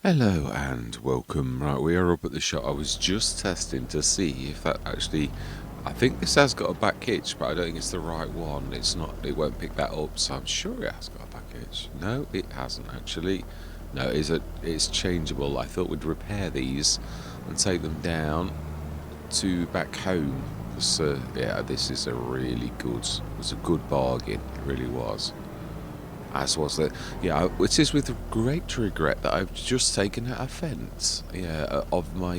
Hello and welcome. Right, we are up at the shop. I was just testing to see if that actually... I think this has got a back hitch, but I don't think it's the right one. It's not. It won't pick that up, so I'm sure it has got a back hitch. No, it hasn't actually. No, it's changeable. I thought we'd repair these and take them down to back home. Because, yeah, this is a really good... It was a good bargain. It really was. As was the... Yeah, it is with great regret that I've just taken out a fence, of my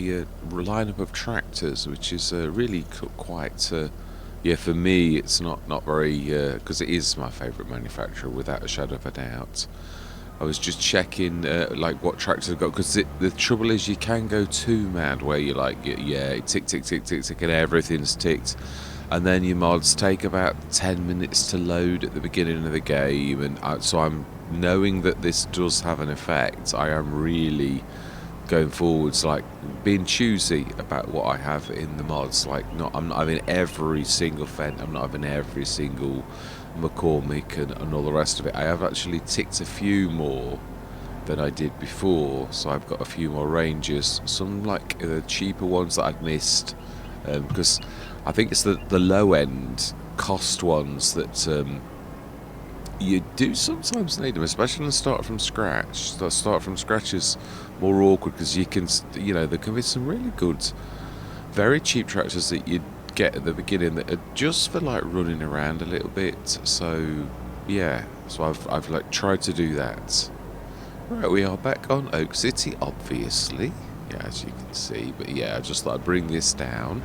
lineup of tractors, which is really quite... yeah, for me, it's not very... because it is my favourite manufacturer, without a shadow of a doubt. I was just checking, like, what tractors I've got, because the trouble is you can go too mad, where you're like, yeah, tick, tick, tick, tick, tick, and everything's ticked. And then your mods take about 10 minutes to load at the beginning of the game, and so I'm knowing that this does have an effect. I am really going forwards, like being choosy about what I have in the mods. Like, I'm not having every single Fent, I'm not having every single McCormick and all the rest of it. I have actually ticked a few more than I did before, so I've got a few more Rangers, some like the cheaper ones that I've missed, because I think it's the low end cost ones that you do sometimes need them, especially when start from scratch. Start from scratch is more awkward because you can, there can be some really good, very cheap tractors that you get at the beginning that are just for like running around a little bit. So yeah, so I've like tried to do that. Right, we are back on OakCity, obviously, yeah, as you can see. But yeah, I just thought I'd bring this down.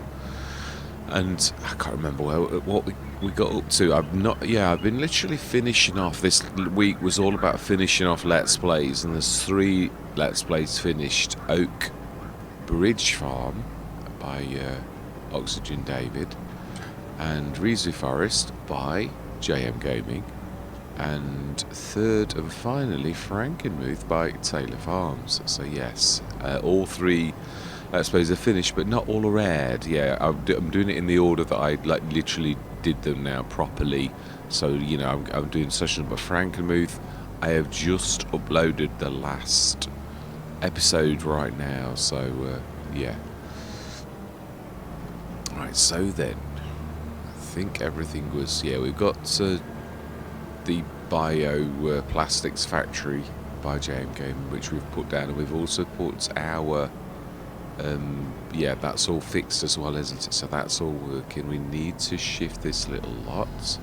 And I can't remember what we got up to. I've been literally finishing off. This week was all about finishing off Let's Plays, and there's 3 Let's Plays finished. Oak Bridge Farm by Oxygen David, and Rizu Forest by JMGaming, and third and finally Frankenmuth by Taylor Farms. So yes, all 3 I suppose they're finished, but not all are aired. Yeah, I'm doing it in the order that I like literally did them now properly. So I'm doing session number Frankenmuth. I have just uploaded the last episode right now. So yeah. Right. So then, I think everything was. Yeah, we've got the bio plastics factory by JMGaming, which we've put down, and we've also put our yeah, that's all fixed as well, isn't it? So that's all working. We need to shift this little lot.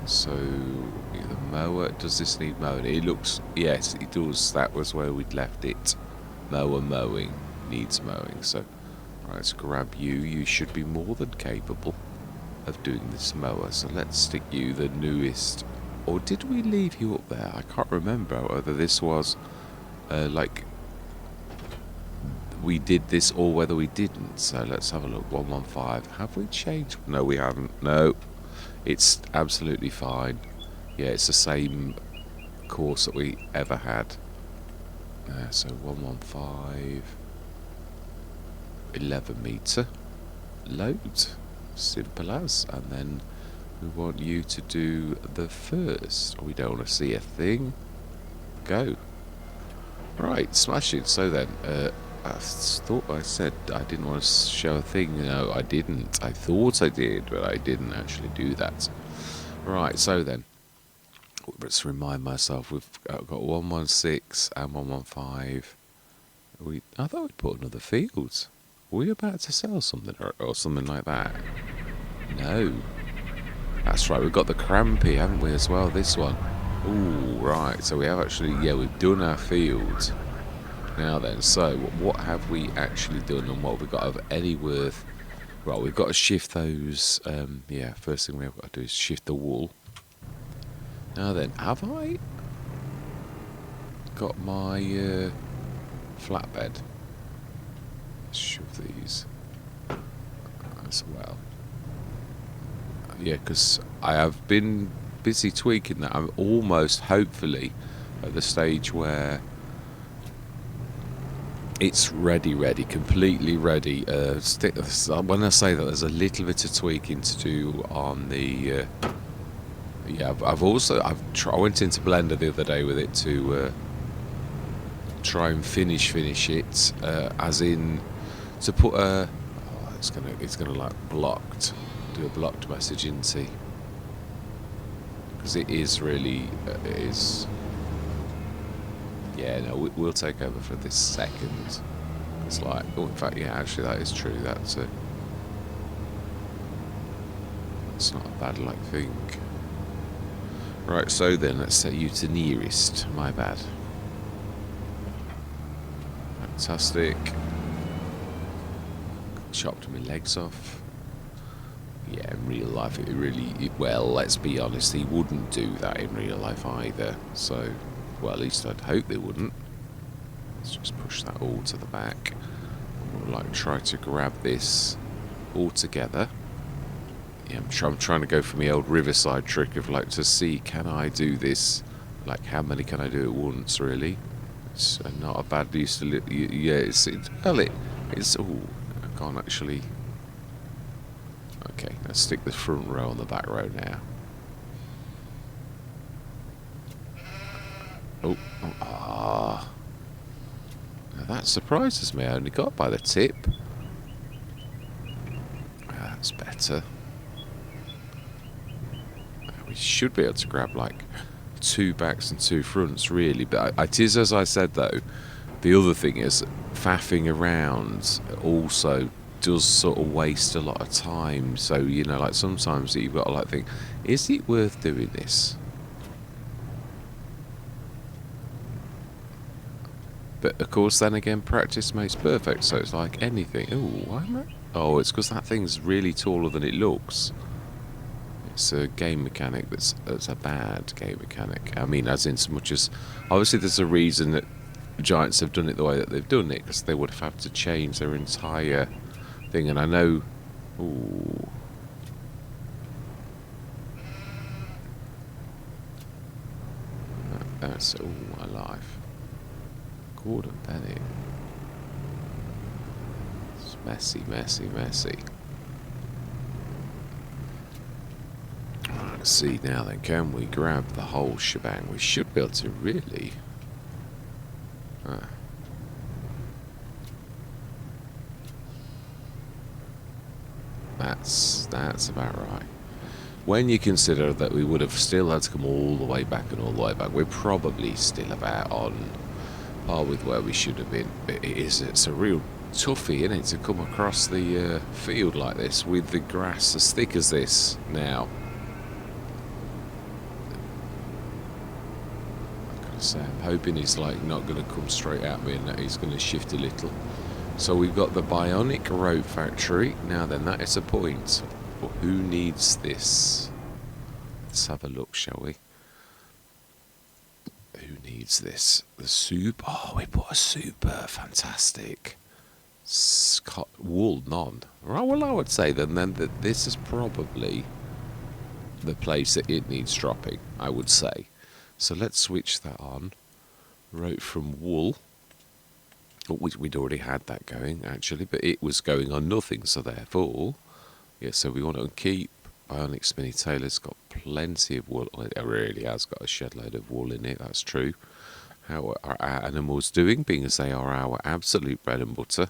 So the mower, does this need mowing? It looks, yes, it does. That was where we'd left it. Mower mowing, needs mowing. So right, let's grab you. You should be more than capable of doing this mower. So let's stick you, the newest. Or did we leave you up there? I can't remember whether this was like we did this or whether we didn't. So let's have a look. 115. Have we changed? No, we haven't. No, it's absolutely fine. Yeah, it's the same course that we ever had. So 115, 11 meter load, simple as. And then we want you to do the first. We don't want to see a thing. Go. Right, smashing. So then I thought I said I didn't want to show a thing. No, I didn't. I thought I did, but I didn't actually do that. Right, so then, let's remind myself, we've got 116 and 115. I thought we'd put another field. Were we about to sell something or something like that? No. That's right, we've got the Crampy, haven't we, as well, this one. Ooh, right, so we have actually, yeah, we've done our field. Now then, so what have we actually done and what have we got of any worth? Right, we've got to shift those, yeah, first thing we've got to do is shift the wool. Now then, have I got my flatbed? Let's shove these as well. Yeah, because I have been busy tweaking that. I'm almost, hopefully, at the stage where it's ready, completely ready. When I say that, there's a little bit of tweaking to do on the. Yeah, I went into Blender the other day with it to try and finish it, as in to put a. Oh, it's gonna like blocked. Do a blocked message, isn't he? Because it is really, it is. Yeah, no, we'll take over for this second. It's like, oh, in fact, yeah, actually, that is true. That's not a bad like thing. Right, so then let's set you to nearest. My bad. Fantastic. Chopped my legs off. Yeah, in real life, well, let's be honest, he wouldn't do that in real life either. So, well, at least I'd hope they wouldn't. Let's just push that all to the back. We'll like try to grab this all together. Yeah, I'm trying to go for my old Riverside trick of like to see, can I do this? Like, how many can I do at once? Really, it's not a bad use to. Yeah, it's oh, I can't actually. Okay, let's stick the front row on the back row now. Oh, ah. Now that surprises me. I only got by the tip. That's better. We should be able to grab like 2 backs and 2 fronts, really. But it is, as I said, though, the other thing is faffing around also does sort of waste a lot of time. So, you know, like sometimes you've got to like think, is it worth doing this? But of course, then again, practice makes perfect. So it's like anything. Oh, why am I? Oh, it's because that thing's really taller than it looks. It's a game mechanic that's a bad game mechanic. I mean, as in so much as obviously there's a reason that Giants have done it the way that they've done it, because they would have had to change their entire thing. And I know, ooh, that's my life. Gordon Bennett. It's messy, messy, messy. Let's see now then, can we grab the whole shebang? We should be able to really. That's about right. When you consider that we would have still had to come all the way back and all the way back, we're probably still about on par with where we should have been. But it's a real toughie, isn't it, to come across the field like this with the grass as thick as this now. So I'm hoping he's like not going to come straight at me and that he's going to shift a little. So we've got the Bionic Road Factory. Now then, that is a point. But who needs this? Let's have a look, shall we? Who needs this? The soup. Oh, we put a super. Fantastic. Wool, none. Right, well, I would say then that this is probably the place that it needs dropping, I would say. So let's switch that on. Wrote from wool. Oh, we'd already had that going, actually, but it was going on nothing, so therefore, yeah, so we want to keep Bionic Spinny Tailor's got plenty of wool. It really has got a shed load of wool in it, that's true. How are our animals doing, being as they are our absolute bread and butter?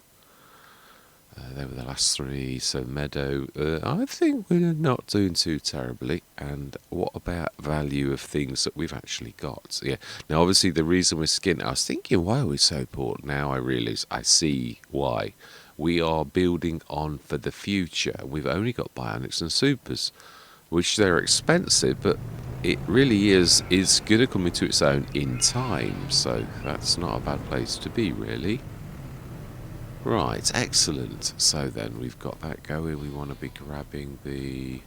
They were the last 3, so meadow. I think we're not doing too terribly. And what about value of things that we've actually got? Yeah. Now, obviously, the reason we're skinning, I was thinking, why are we so poor? Now I realise, I see why. We are building on for the future. We've only got Bionics and Supers, which they're expensive, but it really is going to come into its own in time. So that's not a bad place to be, really. Right, excellent. So then we've got that going. We want to be grabbing the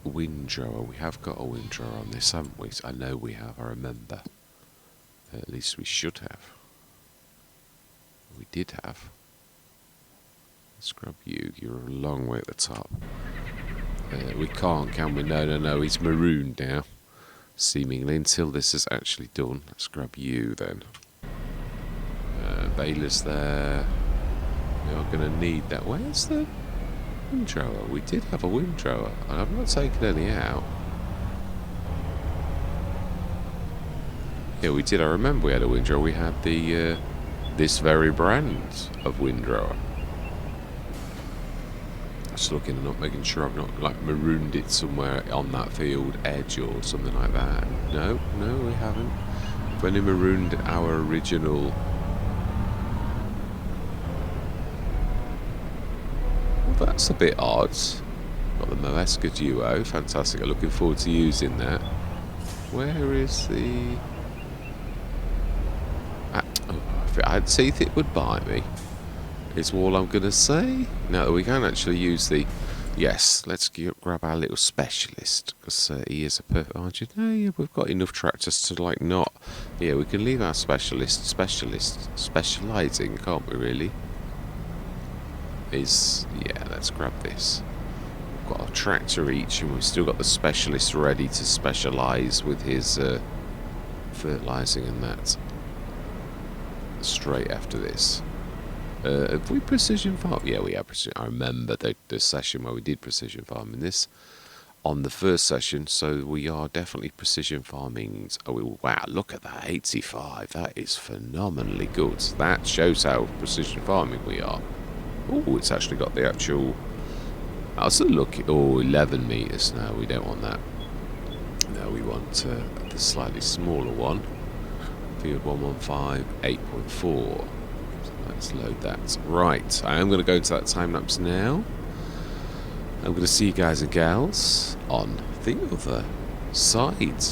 windrower. We have got a windrower on this, haven't we? I know we have, I remember. At least we should have. We did have. Let's grab you. You're a long way at the top. We can't, can we? No. He's marooned now. Seemingly, until this is actually done. Let's grab you then. Baler's there. We are going to need that. Where's the windrower? We did have a windrower, and I've not taken any out. Yeah, we did. I remember we had a windrower. We had the this very brand of windrower. Just looking and up, making sure I've not like marooned it somewhere on that field edge or something like that. No, we haven't. We've only marooned our original. Well, that's a bit odd. Got the Moesca Duo. Fantastic. I'm looking forward to using that. Where is the... if it had teeth, it would bite me. Is all I'm going to say. Now that we can actually use the... Yes, let's grab our little specialist. Because he is a perfect... Oh, yeah, we've got enough tractors to, like, not... Yeah, we can leave our specialising, can't we, really? Yeah, let's grab this. We've got a tractor each, and we've still got the specialist ready to specialise with his fertilising and that. Straight after this. Have we precision farm? Yeah, we have precision. I remember the session where we did precision farming this on the first session, so we are definitely precision farming. Oh, wow, look at that, 85. That is phenomenally good. That shows how precision farming we are. Oh, it's actually got the actual... That's a look. Oh, 11 metres. No, we don't want that. No, we want the slightly smaller one. Field 115, 8.4. So let's load that. Right, I am going to go to that time lapse now. I'm going to see you guys and gals on the other side.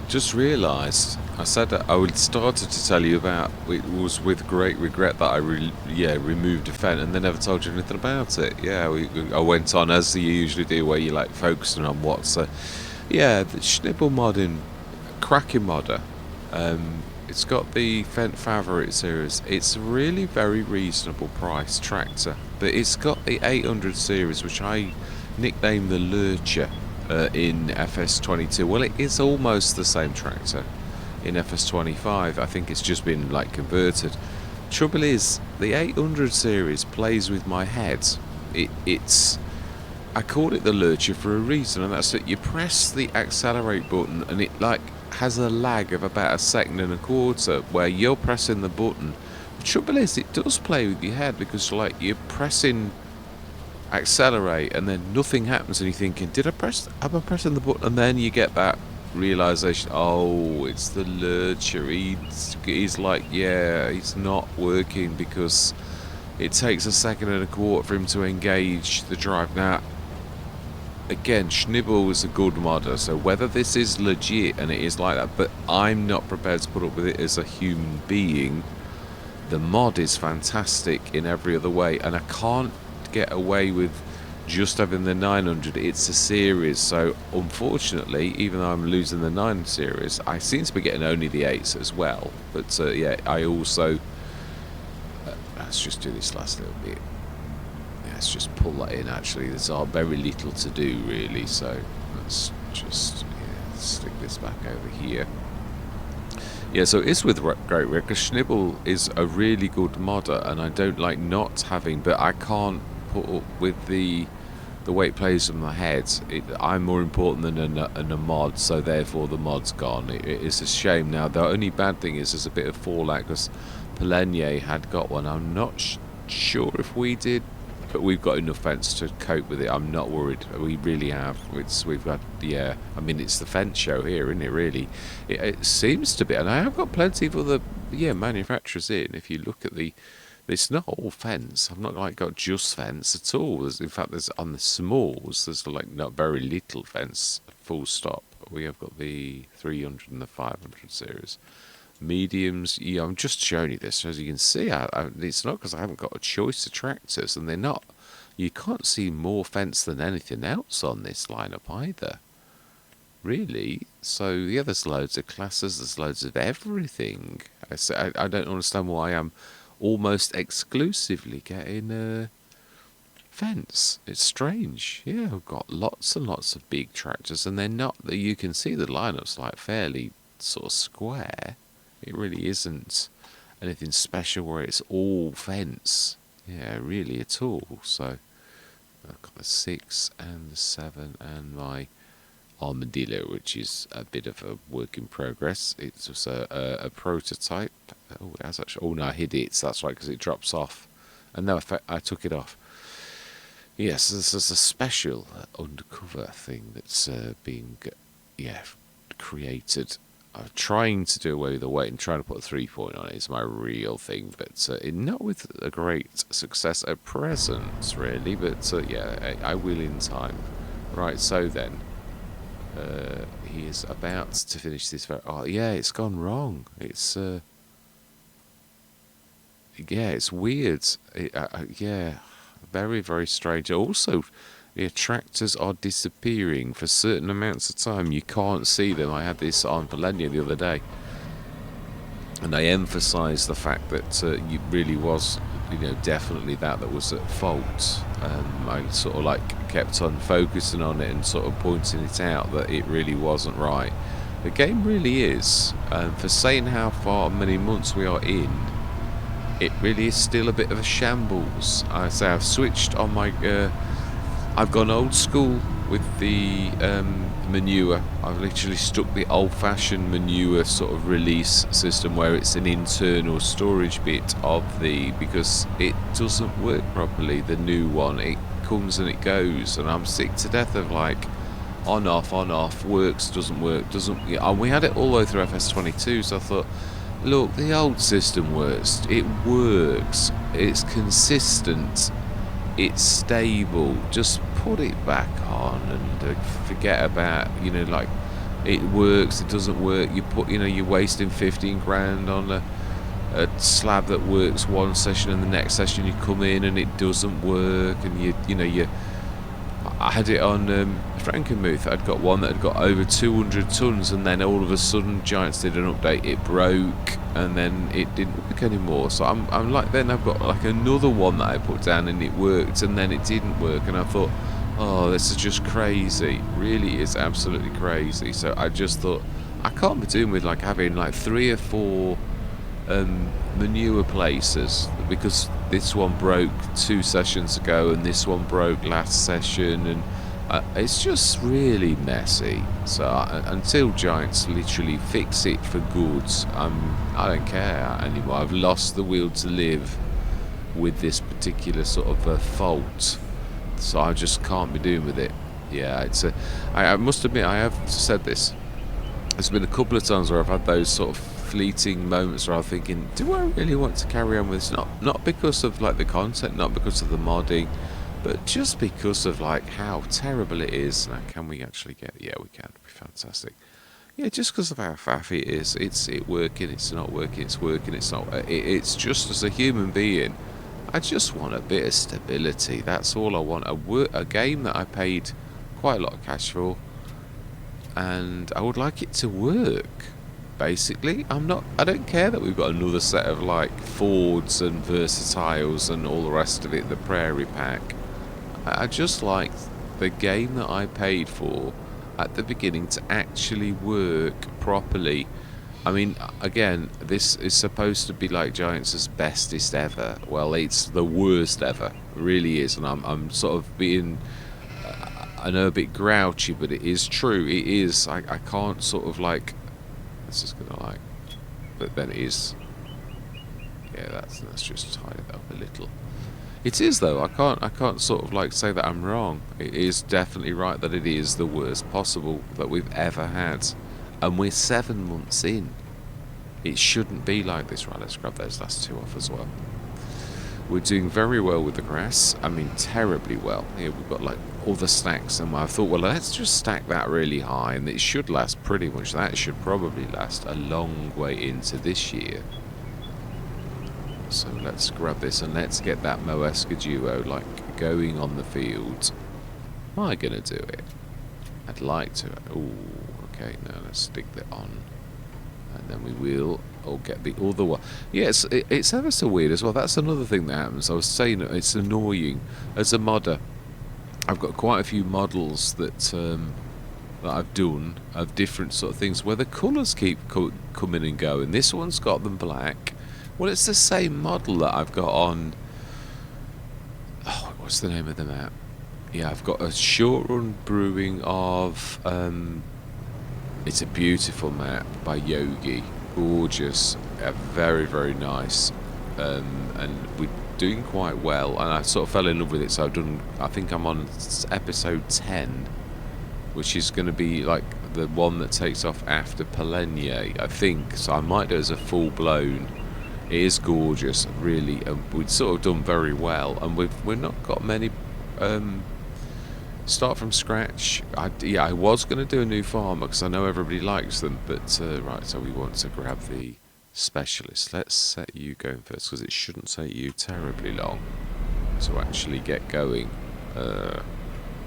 just realised I said that I would started to tell you about it was with great regret that I removed a fence and then never told you anything about it. Yeah, I went on as you usually do, where you like focusing on what's yeah, the Schnibble modding, cracking modder. It's got the Fendt Favorite series. It's a really very reasonable price tractor, but it's got the 800 series, which I nicknamed the Lurcher in FS22. Well, it is almost the same tractor in FS25. I think it's just been like converted. Trouble is, the 800 series plays with my head. It's I called it the Lurcher for a reason, and that's that you press the accelerate button and it like has a lag of about a second and a quarter where you're pressing the button. The trouble is, it does play with your head, because like you're pressing accelerate and then nothing happens and you're thinking, am I pressing the button? And then you get that realization, oh, it's the Lurcher. He's like, yeah, it's not working because it takes a second and a quarter for him to engage the drive. Now again, Schnibble is a good modder, so whether this is legit and it is like that, but I'm not prepared to put up with it as a human being. The mod is fantastic in every other way, and I can't get away with just having the 900. It's a series, so unfortunately, even though I'm losing the 9 series, I seem to be getting only the 8s as well. But yeah, I also let's just do this last little bit. Let's just pull that in. Actually, there's very little to do really, so let's just stick this back over here. Yeah, so it's with great regret, because Schnibble is a really good modder, and I don't like not having, but I can't put up with the way it plays in my head. I'm more important than a mod, so therefore the mod's gone. It's a shame. Now the only bad thing is there's a bit of fallout, because Pelenier had got one. I'm not sure if we did, but we've got enough fence to cope with it. I'm not worried. We really have. We've got, yeah, I mean, it's the fence show here, isn't it, really? It seems to be, and I have got plenty of other, manufacturers in. If you look at it's not all fence. I've not like got just fence at all. In fact, there's on the smalls, there's like not very little fence, full stop. We have got the 300 and the 500 series. Mediums, yeah, I'm just showing you this. As you can see, it's not because I haven't got a choice of tractors, and they're not. You can't see more fence than anything else on this lineup either, really. So yeah, there's loads of classes, there's loads of everything. I don't understand why I'm almost exclusively getting fence. It's strange. Yeah, I've got lots and lots of big tractors, and they're not. You can see the lineup's like fairly sort of square. It really isn't anything special where it's all fence. Yeah, really at all. So I've got the 6 and the 7 and my Armadillo, which is a bit of a work in progress. It's just a prototype. Oh, that's actually. Oh no, I hid it. That's right, because it drops off. And no, I took it off. Yes, this is a special undercover thing that's being created. I'm trying to do away with the weight and trying to put a 3-point on it. It's my real thing, but not with a great success at present, really. But yeah, I will in time. Right, so then, he is about to finish this. Oh, yeah, it's gone wrong. It's it's weird. Yeah, very, very strange. Also, the tractors are disappearing for certain amounts of time. You can't see them. I had this on Pelenier the other day, and I emphasised the fact that it really was, definitely that was at fault. I sort of like kept on focusing on it and sort of pointing it out that it really wasn't right. The game really is, for saying how many months we are in, it really is still a bit of a shambles. I say I've switched on my. I've gone old school with the manure. I've literally stuck the old-fashioned manure sort of release system where it's an internal storage bit of because it doesn't work properly, the new one. It comes and it goes, and I'm sick to death of like on off, works, doesn't work, doesn't. And we had it all the way through FS22, so I thought, look, the old system works. It works. It's consistent. It's stable. Just put it back on and forget about, like it works, it doesn't work. You put, you know, you're wasting 15 grand on a slab that works one session, and the next session you come in and it doesn't work, and you I had it on Frankenmuth. I'd got one that had got over 200 tons, and then all of a sudden Giants did an update, it broke, and then it didn't work anymore. So I'm like, then I've got like another one that I put down and it worked, and then it didn't work, and I thought, oh, this is just crazy. Really is absolutely crazy. So I just thought, I can't be doing with like having like 3 or 4 manure places, because this one broke 2 sessions ago and this one broke last session, and it's just really messy. So until Giants literally fix it for good, I don't care anymore. I've lost the will to live with this particular sort of fault, so I just can't be doing with it. Yeah, I must admit, I have said this, there's been a couple of times where I've had those sort of fleeting moments where I'm thinking, do I really want to carry on with this? Not because of like the content, not because of the modding, but just because of like how terrible it is. Now, can we actually get? Yeah, we can. It'd be fantastic. Yeah, just because of how faffy it is. It's working, it's not working, it's working, it's not. It's just, as a human being, I just want a bit of stability. That's all I want. A game that I paid quite a lot of cash for, and I would like it to work. Basically, I don't care that we've got another set of like Fords and Versatiles and all the rest of it, the Prairie Pack. I just like the game that I paid for at the beginning to actually work properly. I mean, again, this is supposed to be like Giants' bestest ever. Well, it's the worst ever. It really is, and I'm sort of being, I know, a bit grouchy, but it is true. It is. I can't sort of like. This is gonna like, but then it is. Yeah, that's just tied it up a little. It is though. I can't sort of like say that I'm wrong. It is definitely right that it is the worst possible that we've ever had, and we're 7 months in. It shouldn't be like this. Right, let's grab those last 2 off as well. We're doing very well with the grass. I mean, terribly well. Here we've got like all the stacks, and I thought, well, let's just stack that really high, and it should last pretty much. That should probably last a long way into this year. So let's grab this and let's get that Moesca duo like going on the field. Am I gonna do it? I'd like to. Oh, okay. Now let's stick that on, and then we will. Or get the other one. Yeah, it's ever so weird as well. That's another thing that happens. I was saying it's annoying. As a modder, I've got quite a few models that I've done of different sort of things where the colours keep coming and going. This one's got them black. Well, it's the same model that I've got on. Oh, what's the name of the map? Yeah, I've got a short run brewing of. It's a beautiful map by Yogi. Gorgeous, very, very nice, and we're doing quite well, and I sort of fell in love with it. So I think I'm on episode 10, which is going to be like the one that takes off after Polenia, I think. So I might do it as a full blown. It is gorgeous, really, and we've sort of done very well, and we've not got many. Start from scratch. I was going to do a new farmer because I know everybody likes them, but right, so we want to grab the specialist. Let's set you going first because it shouldn't take you terribly long to actually get going.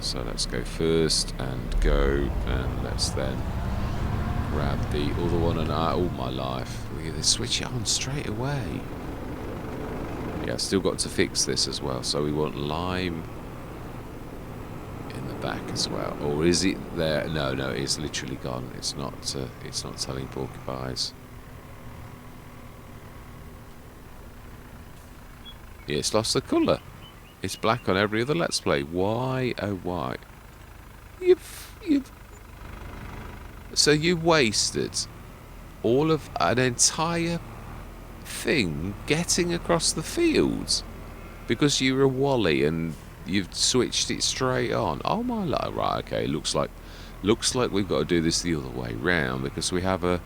So let's go first and go, and let's then grab the other one. And all my life, they switch it on straight away. Yeah, still got to fix this as well. So we want lime in the back as well, or is it there? No, it's literally gone. It's not telling porcupines. Yeah, it's lost the colour. It's black on every other Let's Play. Why, oh why? So you wasted all of an entire thing getting across the fields because you were a wally and you've switched it straight on. Oh my life. Right, okay, looks like we've got to do this the other way round because we have a.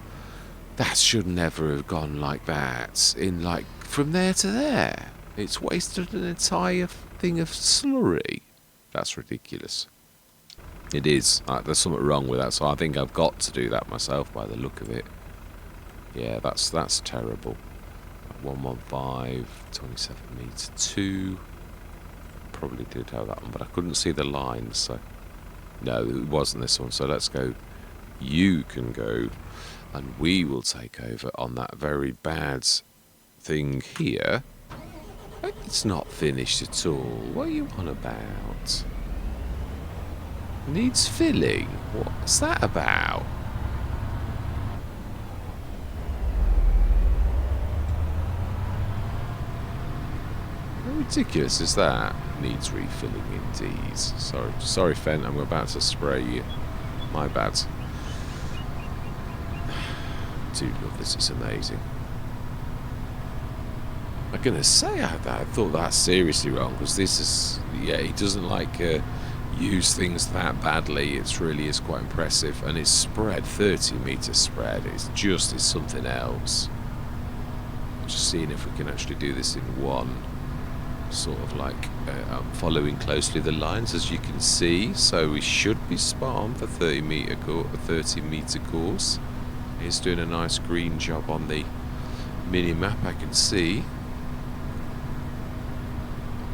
That should never have gone like that. In like from there to there. It's wasted an entire thing of slurry. That's ridiculous. It is. There's something wrong with that, so I think I've got to do that myself by the look of it. Yeah, that's terrible. 115, 27 metre 2. Probably did have that one, but I couldn't see the lines, so... No, it wasn't this one, so let's go. You can go, and we will take over on that very bad thing here. It's not finished at all. What are you on about? Needs filling. What's that about? How ridiculous is that? Needs refilling indeed. Sorry, Fen. I'm about to spray you. My bad. Do love this. It's amazing. I'm gonna say I thought that seriously wrong, because this is, yeah, he doesn't like use things that badly. It really is quite impressive, and it's spread, 30 metre spread. It's something else. Just seeing if we can actually do this in one. Sort of like I'm following closely the lines, as you can see, so we should be spot on for 30 metre course. He's doing a nice green job on the mini map, I can see.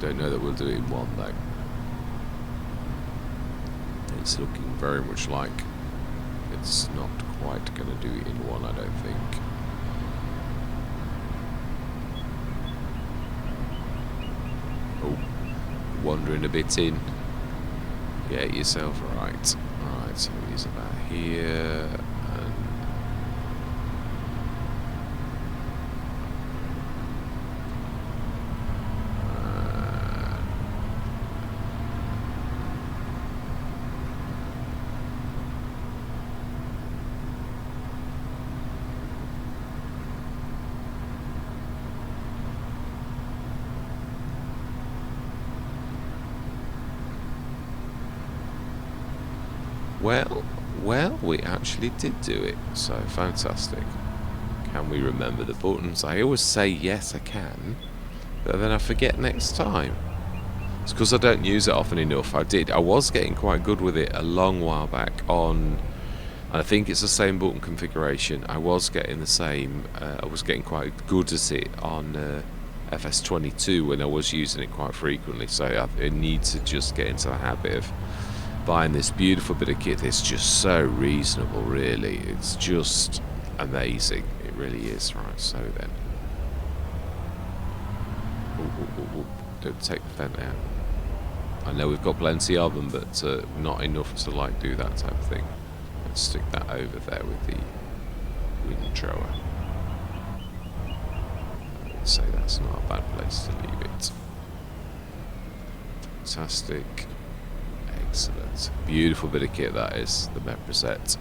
Don't know that we'll do it in one though. It's looking very much like it's not quite going to do it in one, I don't think. Oh, wandering a bit in. Get yourself right. Alright, so he's about here. Well, we actually did do it, so fantastic. Can we remember the buttons? I always say yes, I can, but then I forget next time. It's because I don't use it often enough. I was getting quite good with it a long while back on, I think it's the same button configuration. I was getting the same, I was getting quite good at it on FS22 when I was using it quite frequently, so I need to just get into the habit of buying this beautiful bit of kit. It's just so reasonable, really. It's just amazing. It really is. Right, so then. Ooh. Don't take the vent out. I know we've got plenty of them, but not enough to like do that type of thing. Let's stick that over there with the wind thrower. I'd say that's not a bad place to leave it. Fantastic. Excellent. Beautiful bit of kit that is, the Mepra set.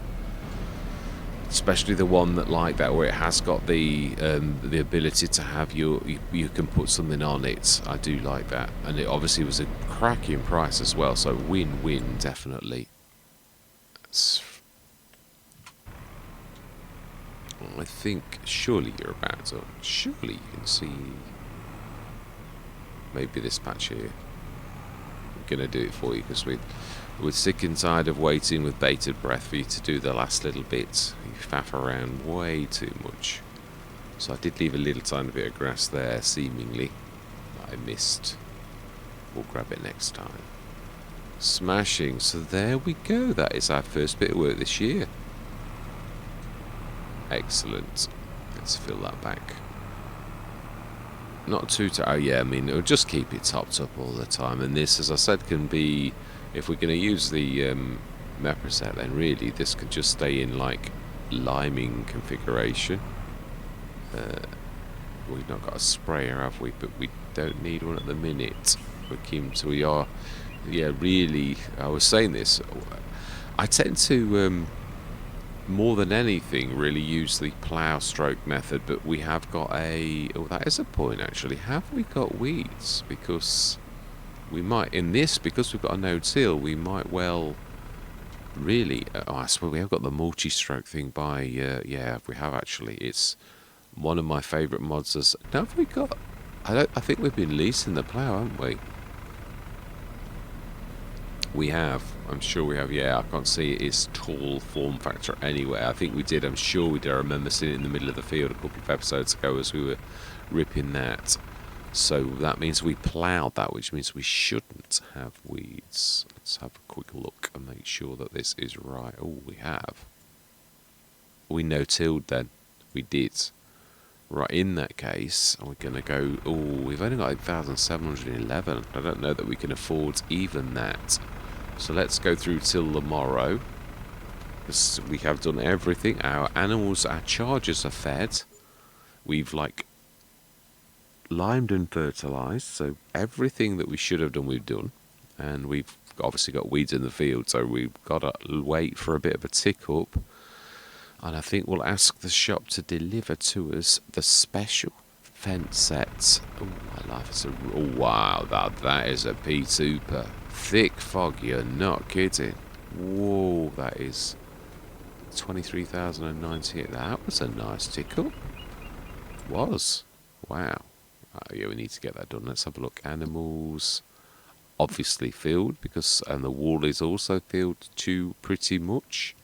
Especially the one that like that, where it has got the ability to have you can put something on it. I do like that. And it obviously was a cracking price as well, so win-win definitely. I think surely you're about to, surely you can see maybe this patch here. Gonna do it for you, because we're sick and tired of waiting with bated breath for you to do the last little bit. You faff around way too much. So I did leave a little tiny bit of grass there, seemingly, that I missed. We'll grab it next time. Smashing. So there we go. That is our first bit of work this year. Excellent. Let's fill that back. Not too oh yeah, I mean, it'll just keep it topped up all the time, and this, as I said, can be, if we're going to use the Mepra set, then really this could just stay in like liming configuration. We've not got a sprayer, have we? But we don't need one at the minute. We are, yeah, really, I was saying this, I tend to more than anything really use the plough stroke method, but we have got that is a point actually, have we got weeds? Because we might, in this, because we've got a no-till, we might well really, I swear we have got the multi-stroke thing by, yeah, we have actually. It's one of my favourite mods. Now have we got, I think we've been leasing the plough, haven't we? We have. I'm sure we have. Yeah, I can't see its tall form factor anywhere. I think we did. I'm sure we did. I remember seeing it in the middle of the field a couple of episodes ago as we were ripping that. So that means we ploughed that, which means we shouldn't have weeds. Let's have a quick look and make sure that this is right. Oh, we have. We no-tilled then. We did. Right, in that case, we're going to go... Oh, we've only got 8,711. I don't know that we can afford even that. So let's go through till tomorrow. We have done everything. Our animals, our chargers are fed. We've, like, limed and fertilised. So everything that we should have done, we've done. And we've obviously got weeds in the field, so we've got to wait for a bit of a tick-up. And I think we'll ask the shop to deliver to us the special fence sets. Oh, my life is a... Oh, wow, that is a P-Super. Thick fog, you're not kidding. Whoa, that is 23,098. That was a nice tickle. Was. Wow. Yeah, we need to get that done. Let's have a look. Animals, obviously filled, because... And the wall is also filled too, pretty much.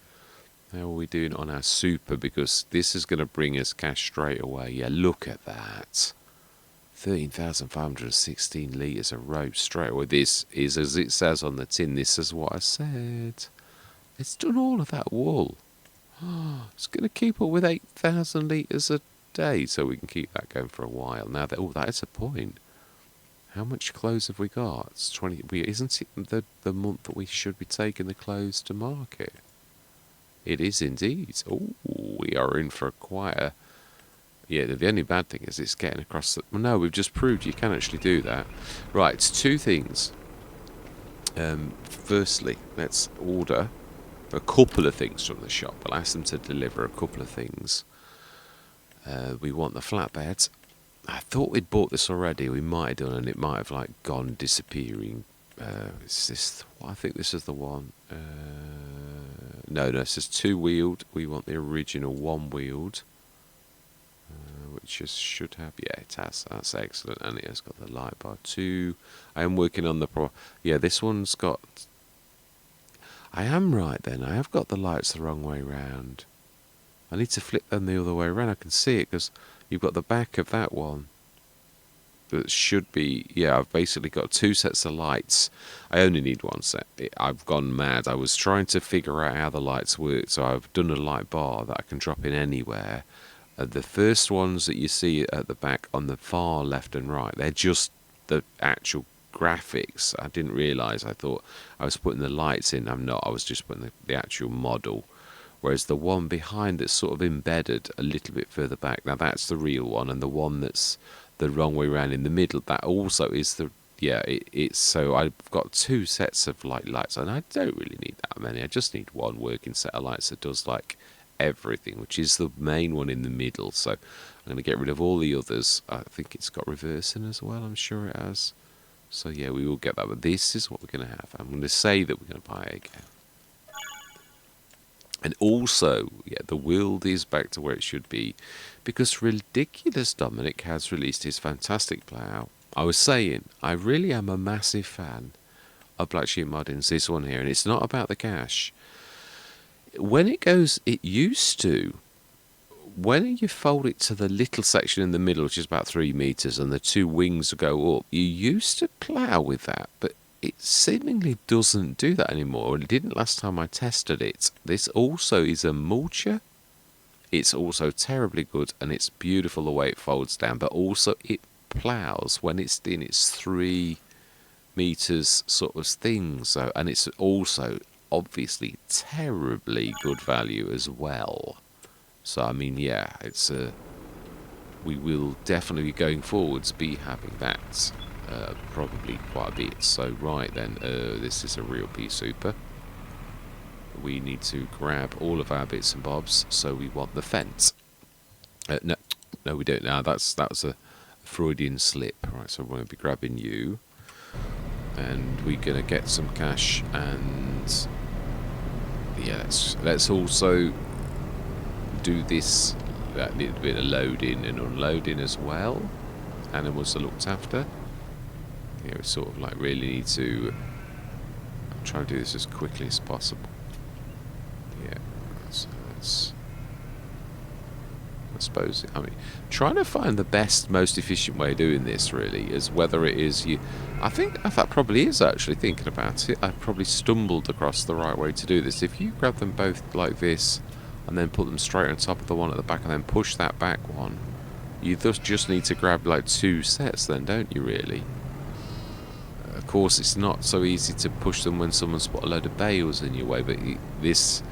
How are we doing on our super? Because this is going to bring us cash straight away. Yeah, look at that. 13,516 litres of rope straight away. This is, as it says on the tin, this is what I said. It's done all of that wool. It's going to keep up with 8,000 litres a day, so we can keep that going for a while. Now, that is a point. How much clothes have we got? It's 20. Isn't it the month that we should be taking the clothes to market? It is indeed. Oh, we are in for quite a... Yeah, the only bad thing is it's getting across the... Well, no, we've just proved you can actually do that. Right, two things. Firstly, let's order a couple of things from the shop. We'll ask them to deliver a couple of things. We want the flatbed. I thought we'd bought this already. We might have done, and it might have, like, gone disappearing. Is this... I think this is the one... No, this is two-wheeled. We want the original one-wheeled, which should have... Yeah, it has. That's excellent. And it has got the light bar too. I am working on the... Yeah, this one's got... I am right then. I have got the lights the wrong way round. I need to flip them the other way around. I can see it because you've got the back of that one. That should be... Yeah, I've basically got two sets of lights. I only need one set. I've gone mad. I was trying to figure out how the lights work, so I've done a light bar that I can drop in anywhere. The first ones that you see at the back on the far left and right, they're just the actual graphics. I didn't realise. I thought I was putting the lights in. I'm not. I was just putting the actual model. Whereas the one behind that's sort of embedded a little bit further back, now that's the real one, and the one that's the wrong way around in the middle, that also is the... Yeah, it's... So I've got two sets of lights, and I don't really need that many. I just need one working set of lights that does, like, everything, which is the main one in the middle. So I'm going to get rid of all the others. I think it's got reversing as well. I'm sure it has. So yeah, we will get that. But this is what we're going to have. I'm going to say that we're going to buy it again. And also, yeah, the world is back to where it should be, because Ridiculous Dominic has released his fantastic plough. I was saying, I really am a massive fan of Black Sheep Modding's, this one here, and it's not about the cash. When it goes, it used to, when you fold it to the little section in the middle, which is about 3 meters, and the two wings go up, you used to plough with that, but it seemingly doesn't do that anymore. It didn't last time I tested it. This also is a mulcher. It's also terribly good, and it's beautiful the way it folds down, but also it ploughs when it's in its 3 meters sort of thing. So, and it's also obviously terribly good value as well. So I mean, yeah, it's we will definitely going forwards be having that. Probably quite a bit. So right then, this is a real P-Super. We need to grab all of our bits and bobs. So we want the fence. No, we don't. Now that was a Freudian slip. Right, so we're going to be grabbing you, and we're going to get some cash. And yeah, let's also do this. That little bit of loading and unloading as well. Animals are looked after. Yeah, we sort of like really need to try to do this as quickly as possible. Yeah, so it's... I suppose, I mean, trying to find the best, most efficient way of doing this, really, is whether it is you... I think that probably is, actually, thinking about it. I've probably stumbled across the right way to do this. If you grab them both like this, and then put them straight on top of the one at the back, and then push that back one, you thus just need to grab, like, 2 sets then, don't you, really? Of course, it's not so easy to push them when someone's put a load of bales in your way, but this...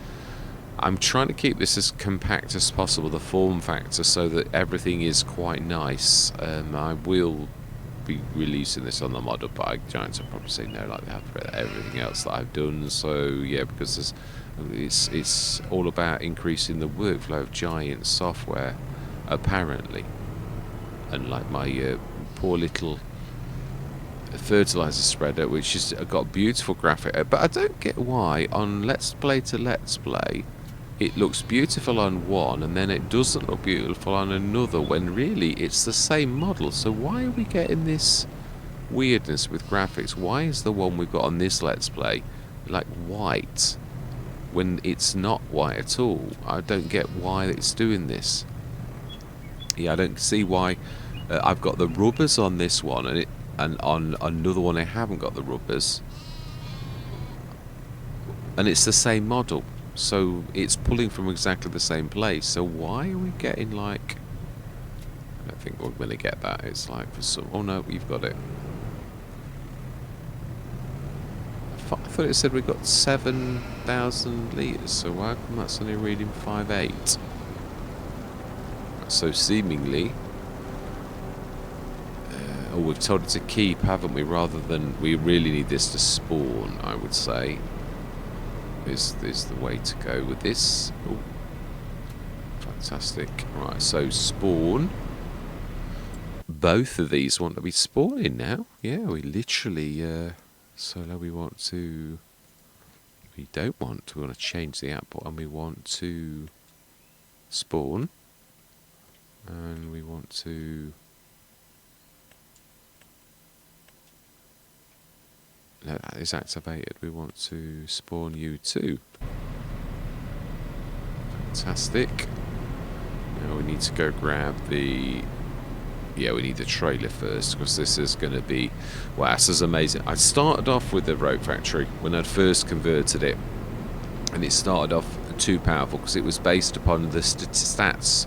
I'm trying to keep this as compact as possible, the form factor, so that everything is quite nice. I will be releasing this on the model, but Giants will probably say no, like they have for everything else that I've done. So yeah, because it's all about increasing the workflow of Giant software, apparently. And like my poor little fertilizer spreader, which has got a beautiful graphic, but I don't get why on Let's Play to Let's Play it looks beautiful on one and then it doesn't look beautiful on another, when really it's the same model. So why are we getting this weirdness with graphics? Why is the one we've got on this Let's Play like white when it's not white at all? I don't get why it's doing this. Yeah, I don't see why. I've got the rubbers on this one, and on another one I haven't got the rubbers, and it's the same model, so it's pulling from exactly the same place. So why are we getting, like, I don't think we're going to get that. It's like for some... Oh no, we've got it. I thought it said we got 7,000 litres, so why come that's only reading 5.8? So seemingly... oh, we've told it to keep, haven't we? Rather than... We really need this to spawn, I would say. Is the way to go with this. Oh, fantastic. Right, so spawn. Both of these want to be spawning now. Yeah, we literally... so now we want to... We don't want to. We want to change the output, and we want to spawn. And we want to... No, that is activated. We want to spawn you too. Fantastic. Now we need to go grab the... Yeah, we need the trailer first, because this is going to be... Wow, this is amazing. I started off with the Rogue Factory when I'd first converted it. And it started off too powerful, because it was based upon the stats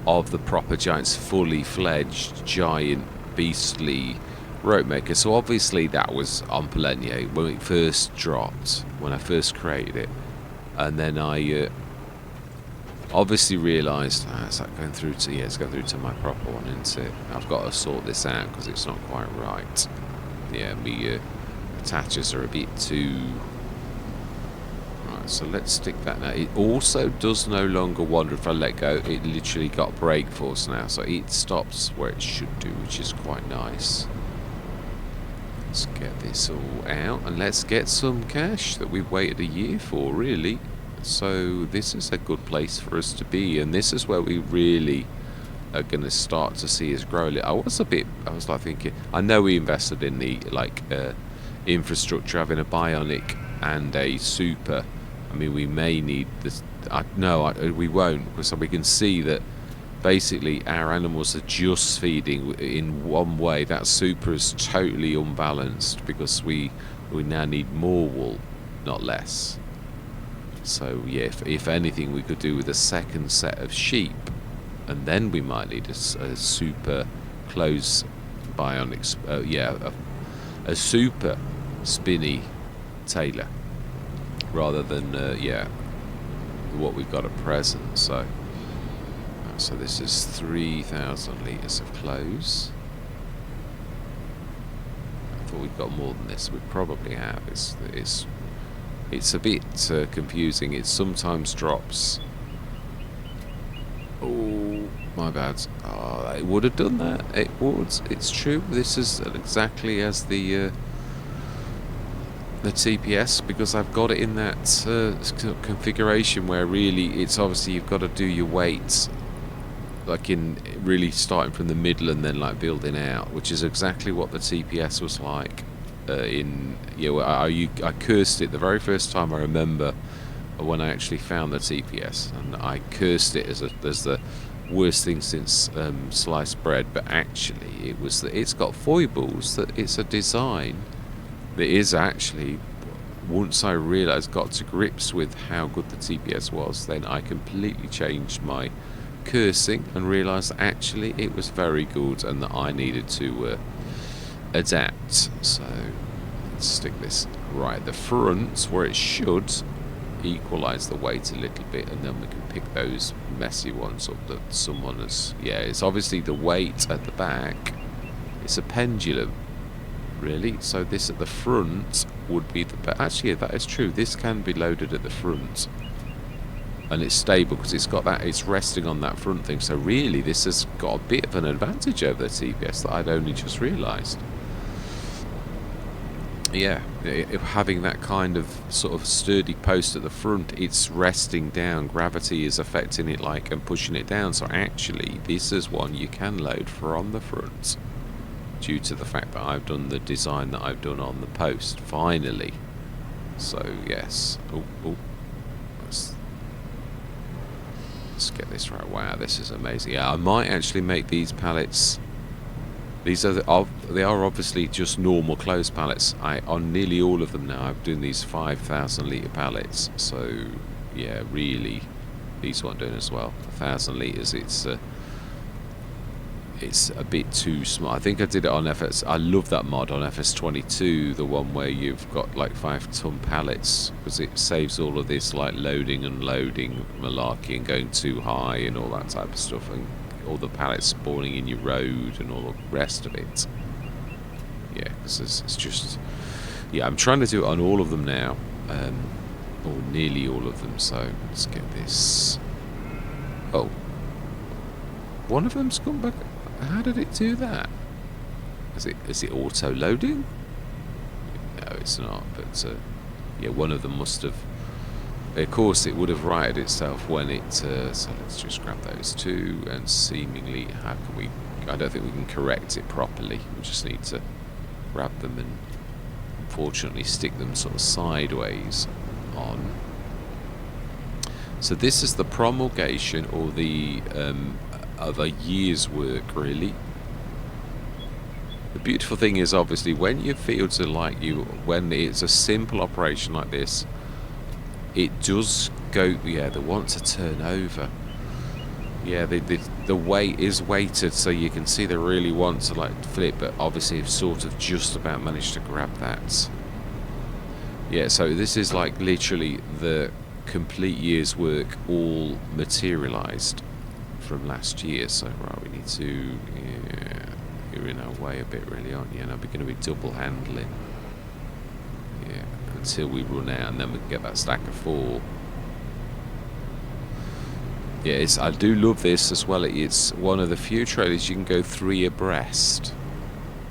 of the proper Giants, fully fledged, giant, beastly... rope maker. So obviously that was on Polenia when it first dropped, when I first created it, and then I obviously realised it's like going through to it's going through to my proper one, isn't it? I've got to sort this out because it's not quite right. Yeah, me attachers are a bit too right. So let's stick that now. It also does no longer wander if I let go. It literally got brake force now, so it stops where it should do, which is quite nice. Let's get this all out and let's get some cash that we've waited a year for, really. So this is a good place for us to be, and this is where we really are going to start to see us grow. I was like thinking, I know we invested in the infrastructure, having a bionic and a super. I mean, we may need this. We won't, because we can see that basically our animals are just feeding in one way. That super is totally unbalanced, because we now need more wool, not less. So yeah, if anything, we could do with a second set of sheep, and then we might need a super close bionics. A super spinny tailor, rather than what we've got at present. So this is 3,000 litres of clothes. I thought we'd got more than this. We probably have. It's a bit confusing. It sometimes drops. Oh, my bad. Oh, it would have done that. It would. It's true. This is exactly as the TPS, because I've got it in that configuration where really it's obviously you've got to do your weights, like in really starting from the middle and then like building out, which is exactly what the TPS was like. well, I cursed it the very first time I remember when I actually found the TPS, and I cursed it as the worst thing since sliced bread. But actually, it was that it's got foibles. That it's a design that is actually. Once I realised, got to grips with how good the TPS was, then I completely changed my cursing and realised that actually it was very good and that I needed to adapt. So let's stick this right at the front where it should equalise the weight a little bit, and then we can pick those messy ones up that someone has. Yeah, it's obviously the weight at the back. It's a pendulum, really. So this at the front would be the. Actually, that is true. This can be loaded at the front, and it's stable because it's got that. It's resting on that front thing. So really, this has got a bit of an advantage over the TPS that I'd only just realised. Yeah, having that kind of sort of sturdy post at the front, it's resting down. Gravity is affecting it like and pushing it down. So actually, this is one you can load from the front, due to the fact that I've done the design that I've done on the post, finally. So, yes. Let's get this right. Wow, this is amazing. Yeah, I might actually make these pallets. These are they are obviously just normal closed pallets. On nearly all of them now, I'm doing these 5,000 litre pallets. So, yeah, really, these what I'm doing as well. 1,000 litres, it's a bit too small. I think I did it on FS. I love that mod on FS22, the one where you've got like 5-ton pallets, because it saves all of this like loading and unloading malarkey and going too high and all that type of stuff, and all the pallets spawning in your road and all the rest of it. Yeah, because it's just. Yeah, I'm trying to do it on all of them now, or nearly all of them. So let's get this. Oh, one of them's gone back. How did it do that? Is it auto loading? No, it's not. But yeah, one of them must have. Of course, it would have righted itself when it. So let's just grab those two, and seemingly, how can we? I don't think we can correct it properly. We just need to grab them and, unfortunately, stick them sort of sideways on. So this is the promulgation, or the of a year's work, really. The beautiful thing is, obviously, when your fields are like when it's a simple operation like this, it does go. Yeah, they want to turn over. Yeah, the weight is weighted, so you can see they really want to like flip, but obviously have sort of just about managed to grab that. Yeah, so this is like literally the complete year's work all materialized from last year. So right, we need to. Yeah, you're in our way a bit, really, aren't you? And we're going to be double handling. Yeah, until we run out, and then we can get that stack of 4. Yeah, I do love this as well. It's one of the few trailers you can go 3 abreast.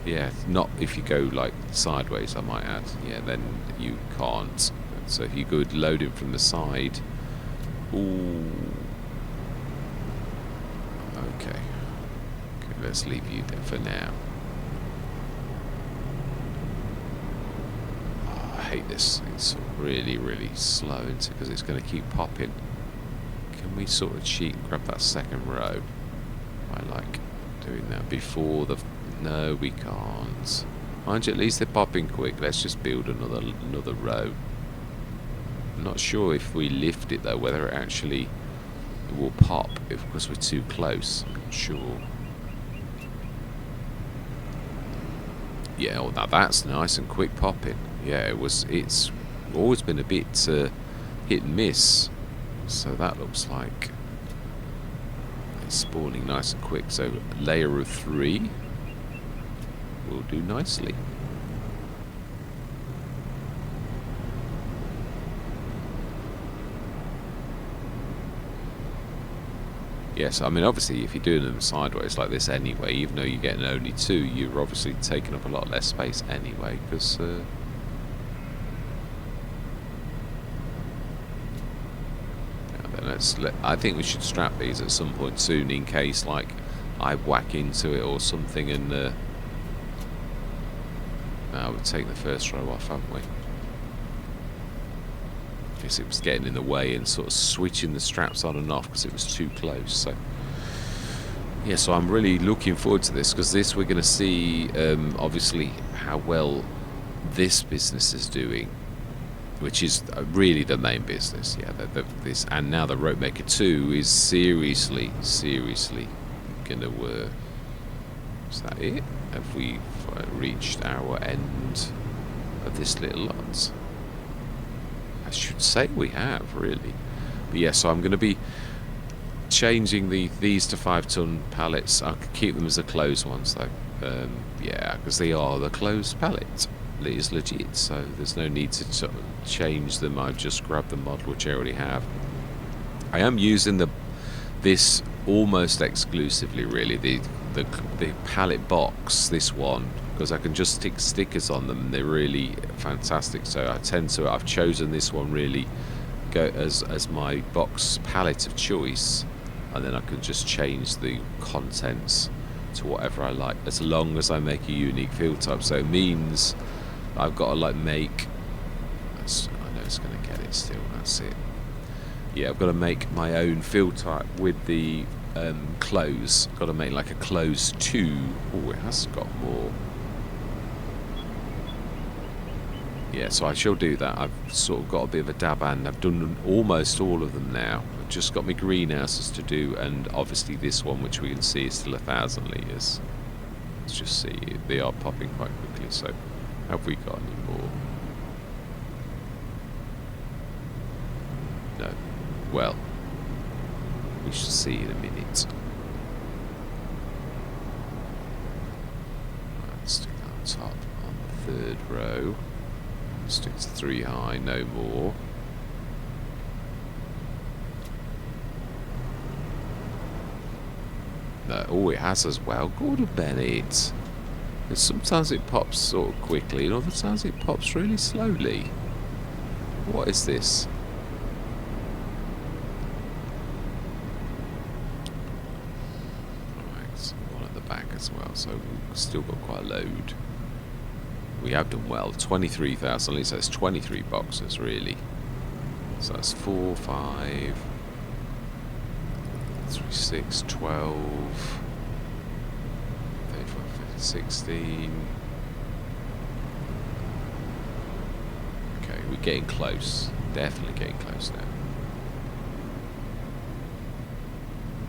Yeah, not if you go like sideways, I might add. Yeah, then you can't. So if you go loading from the side. Ooh. Okay, let's leave you there for now. Oh, I hate this. It's really, really slow because it's going to keep popping. Can we sort of cheat and grab that second row? I like doing that before the. No, we can't. Mind you, at least they're popping quick. Let's just build another row. I'm not sure if we lift it though, whether it actually will pop because we're too close. I'm not sure. Yeah, well, now that's nice and quick popping. Yeah, it's always been a bit hit and miss. So that looks like it's spawning nice and quick. So layer of 3 will do nicely. Yes, I mean, obviously, if you're doing them sideways like this anyway, even though you're getting only 2, you're obviously taking up a lot less space anyway, because... I think we should strap these at some point soon in case, like, I whack into it or something and Now we've taken the first row off, haven't we? Because it was getting in the way and sort of switching the straps on and off because it was too close. So yeah, so I'm really looking forward to this, because this we're going to see obviously how well this business is doing, which is really the main business. Yeah, this, and now the Rope Maker 2 is seriously going to is that it? Have we reached our end of this little lot? I should say we have, really. But yeah, so I'm going to be changing these to 5-ton pallets. I could keep them as the closed ones though. Yeah, because they are the closed pallet. It is legit, so there's no need to sort of change them. I've just grabbed the model which I already have. I am using this almost exclusively, really, the pallet box, this one, because I can just stick stickers on them and they're really fantastic. So I've chosen this one really as my box palette of choice, and then I can just change the contents to whatever I like, as long as I make a unique field type. So it means I've got to like make, I know it's going to get it still, that's it. Yeah, I've got to make my own field type with the close. Got to make like a close 2. Oh, it has got more. Yeah, so I shall do that. I've sort of got a bit of a dab and I've done almost all of them now. I've just got my greenhouses to do, and obviously this one, which we can see is still 1,000 litres. Let's just see, they are popping quite quickly. So have we got any more? No. Well, we shall see in a minute. Right, let's do that on top on the 3rd row. Stick to 3 high, no more. No, oh, it has as well. Gordon Bennett. And sometimes it pops sort of quickly, and other times it pops really slowly. What is this? Alright, one at the back as well, so we've still got quite a load. We have done well. 23,000 litres, that's 23 boxes really. So that's 4, 5, 3, 6, 12, 34, 15, 16. Okay, we're getting close. Definitely getting close now.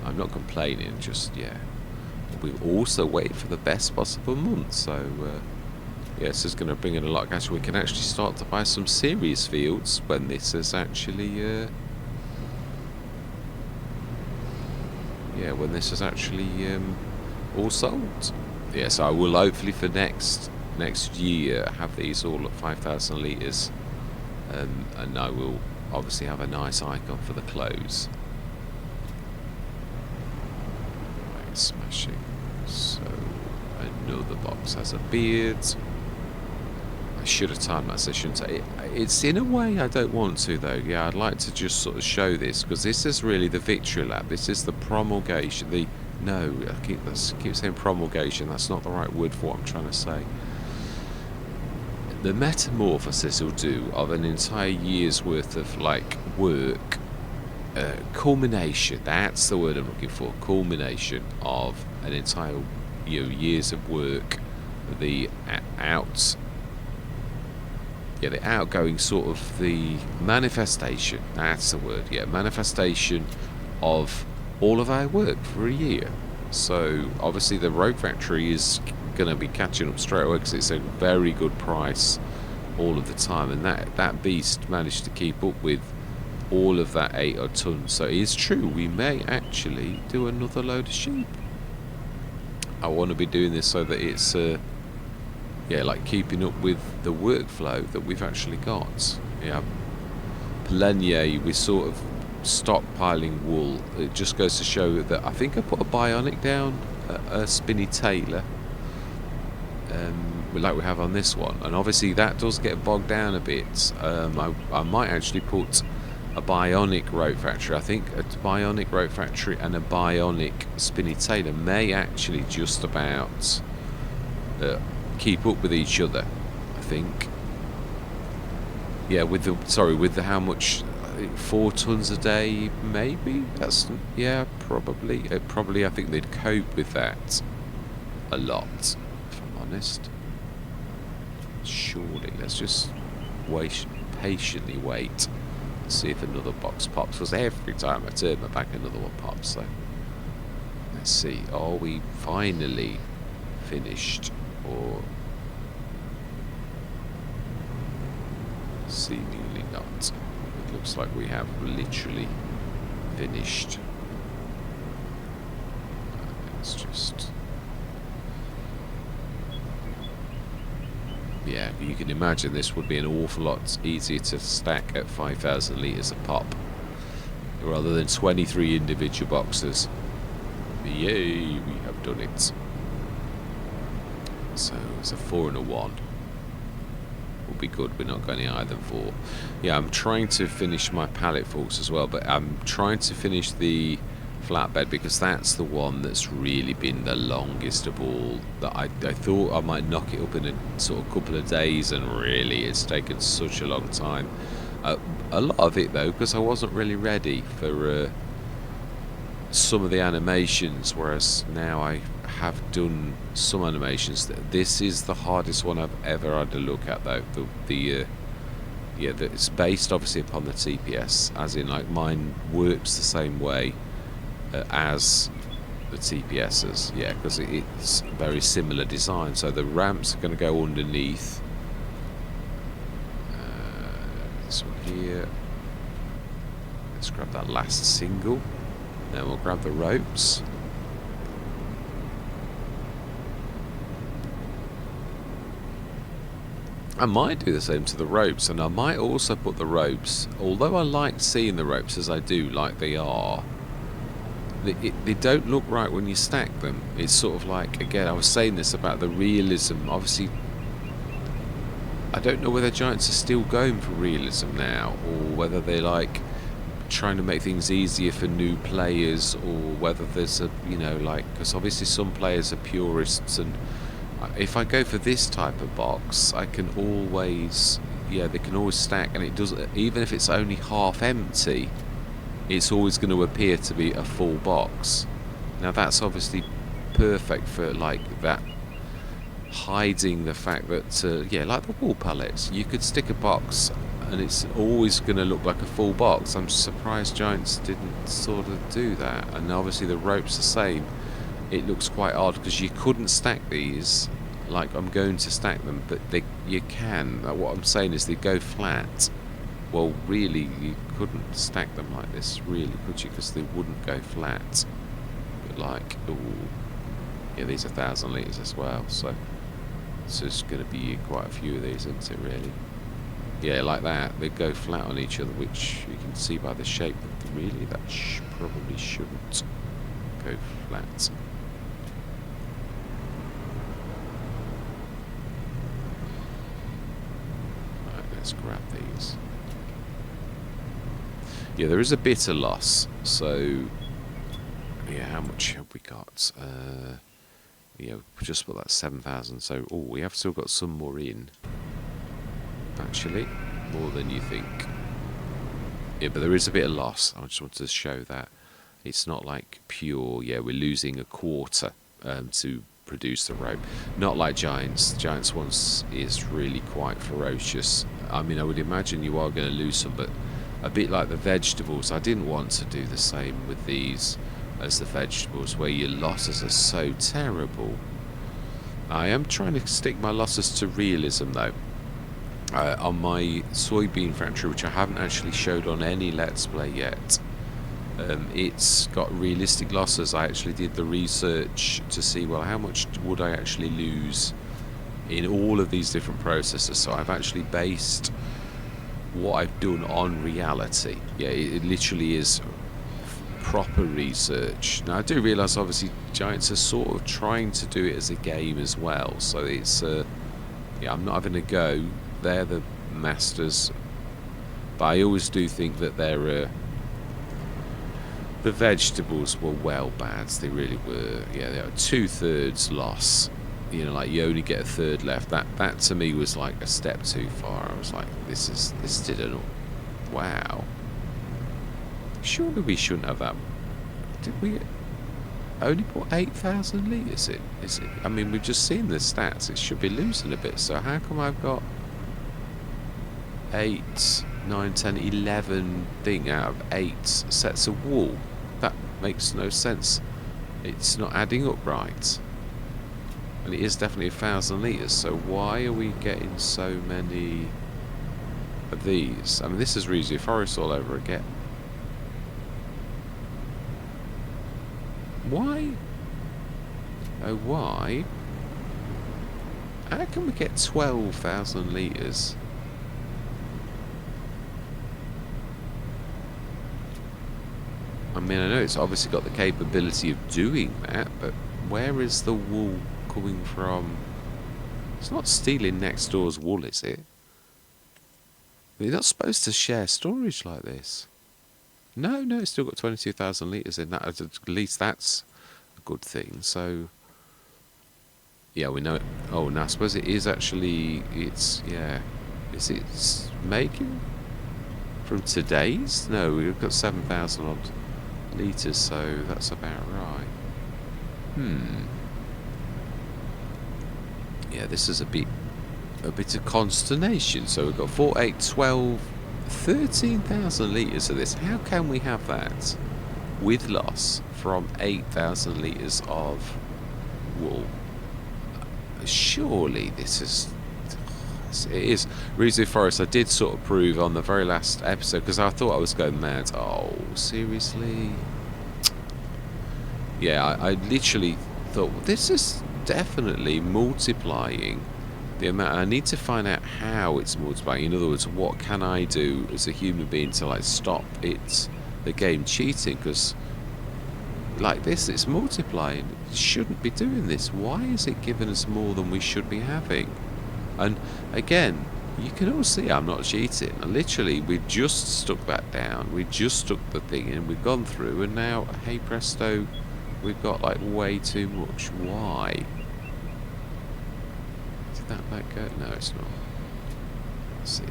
I'm not complaining, just, yeah. We've also waited for the best possible month, so yeah, this is going to bring in a lot of cash. We can actually start to buy some serious fields when this is actually yeah, when this is actually all sold. Yeah, so I will hopefully for next year have these all at 5,000 litres, and I will obviously have a nice icon for the close. Right, smashing. So another box has a beard. I should have timed that session. It's in a way I don't want to though. Yeah, I'd like to just sort of show this, because this is really the victory lap. This is the promulgation. I keep saying promulgation. That's not the right word for what I'm trying to say. The metamorphosis will do of an entire year's worth of like work. Culmination. That's the word I'm looking for. Culmination of an entire years of work. The outgoing sort of the manifestation, that's the word, yeah, manifestation of all of our work for a year. So obviously the Rogue Factory is going to be catching up straight away, because it's a very good price all of the time, and that beast managed to keep up with all of that 8 odd tons. So it is true, we may actually do another load of sheep. I want to be doing this so that it's yeah, like keeping up with the workflow that we've actually got. Yeah, Plenier, we sort of stockpiling wool. It just goes to show that I think I put a bionic down, a spinny Taylor, like we have on this one, and obviously that does get bogged down a bit. I might actually put a bionic Rope Factory. I think a bionic Rope Factory and a bionic spinny Taylor may actually just about keep up with each other. think. Yeah, with the how much, 4 tons a day, maybe. That's, yeah, probably. Probably, I think they'd cope with that a lot, if I'm honest. Surely, let's just patiently wait, and see if another box pops. Because every time I turn my back, another one pops. So let's see. Are we finally finished, or seemingly not? It looks like we have literally finished. It's just, yeah, you can imagine this would be an awful lot easier to stack at 5,000 litres a pop, rather than 23 individual boxes. Yay, we have done it. So it's a 4 and a 1. Will be good. We're not going any higher than 4. Yeah, I'm trying to finish my pallet forks as well, but I'm trying to finish the flatbed because that's the one that's really been the longest of all. That I thought I might knock it up in a sort of couple of days, and really it's taken such a long time. A lot of it though, because I wasn't really ready for some of the animations, whereas now I have done some animations. This is the hardest one I've ever had to look at though. Yeah, it's based obviously upon the TPS, as in like mine works the same way as the TPS's, yeah, because it's very similar design. So the ramps are going to go underneath this one here. Let's grab that last single, then we'll grab the ropes. I might do the same to the ropes, and I might also put the ropes, although I like seeing the ropes as I do like they are, they don't look right when you stack them. It's sort of like, again, I was saying this about the realism. Obviously, I don't know whether Giants are still going for realism now, or whether they're like trying to make things easier for new players, or whether there's a, you know, like, because obviously some players are purists, and if I go for this type of box, I can always, yeah, they can always stack, and it does, even if it's only half empty, it's always going to appear to be a full box. Now that's obviously perfect for like that, hiding the fact that, yeah, like the wall pallets, you could stick a box and it's always going to look like a full box. I'm surprised Giants didn't sort of do that. And obviously the rope's the same. It looks quite odd because you couldn't stack these like I'm going to stack them, but you can. What I'm saying is they go flat. Well, really, you couldn't stack them like this, really, could you? Because they wouldn't go flat. But like, ooh, yeah, these are 1,000 litres as well, so there's going to be quite a few of these, isn't it, really? Yeah, like that, they go flat on each other, which you can see by the shape. But really, that probably shouldn't go flat. Right, let's grab these. Yeah, there is a bit of loss, so yeah, how much have we got? Yeah, just put that 7,000, so, oh, we have still got some more in, actually, more than you think. Yeah, but there is a bit of loss. I just wanted to show that. It's not like pure, yeah, we're losing a quarter to produce the rope. Not like Giants. Giants ones is really quite ferocious. I mean, I would imagine you are going to lose some, but a bit like the vegetables, I didn't want to do the same with these as the vegetables, where your losses are so terrible. I am trying to stick my losses to realism though. On my soybean factory, which I haven't actually showed on any Let's Play yet, it's got realistic losses. I actually did the research to see, well, how much would I actually lose in all of these different processes. So I've actually based what I've done on reality. Yeah, it literally is proper research. Now I do realise obviously Giants are sort of trying to do it as a game as well, so it's yeah, I'm not having a go. They're the masters, but I always do think that they're the vegetables were well bad. They really were. Yeah, they are 2/3 loss. you know, like you only get a third left. That to me was like a step too far. I was like, this didn't. Wow. Surely we shouldn't have that. Did we only put 8,000 litres in? Is it? I mean, we've just seen the stats. It should be losing a bit. So how come I've got 8, 9, 10, 11 thing out of 8 sets of wool? That makes no sense. It's not adding up right. And it is definitely 1,000 litres. So why are we getting so many of these? I mean, this is Reezy Forest all over again. Why? Oh, why? How can we get 12,000 litres? I mean, I know it's obviously got the capability of doing that, but where is the wool coming from? It's not stealing next door's wool, is it? You're not supposed to share storage like this. No, it's still got 22,000 litres in that. At least that's a good thing. So, yeah, we know it. Oh, no, I suppose it is actually, yeah. Is it making from today's? No, we've got 7,000 odd litres, so that's about right. Yeah, this is a bit of consternation. So we've got 4, 8, 12, 13,000 litres of this. How can we have that with loss from 8,000 litres of wool? Surely this is... It is. Reezy Forest, I did sort of prove on the very last episode, because I thought I was going mad. Oh, seriously? Yeah, I literally thought, well, this is definitely multiplying the amount. I need to find out how it's multiplying. In other words, what can I do as a human being to like stop the game cheating? Because like this, it's multiplying. It shouldn't be doing this. Why is it giving us more than we should be having? And again, you can all see I'm not cheating. Literally, we just stuck that down. We just stuck the thing in. We've gone through, and now, hey presto, we've got like way too much. Why? Did that back go? No, it's not. Let's see.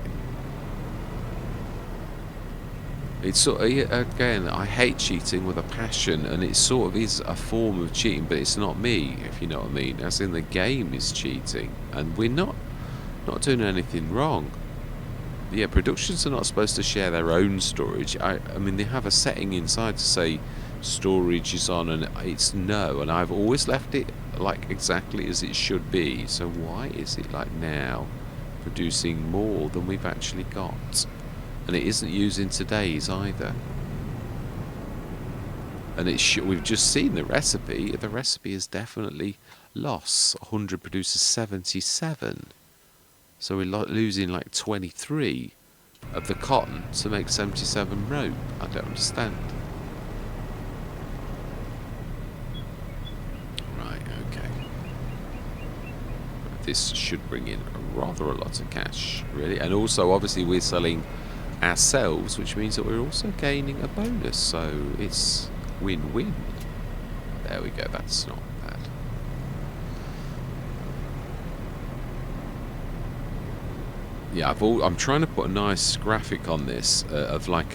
It's sort of, again, I hate cheating with a passion, and it sort of is a form of cheating, but it's not me, if you know what I mean. As in, the game is cheating, and we're not doing anything wrong. Yeah, productions are not supposed to share their own storage. I mean, they have a setting inside to say storage is on, and it's no, and I've always left it like exactly as it should be. So why is it like now producing more than we've actually got? And it isn't using today's either. And we've just seen the recipe. The recipe is definitely loss. 100 produces 77. So we're losing like 23 of the cotton to make 77 rope. I don't understand. Right, okay. This should bring in rather a lot of cash, really. And also, obviously, we're selling ourselves, which means that we're also gaining a bonus. So it's win-win. There we go, that's not bad. Yeah, I'm trying to put a nice graphic on this of like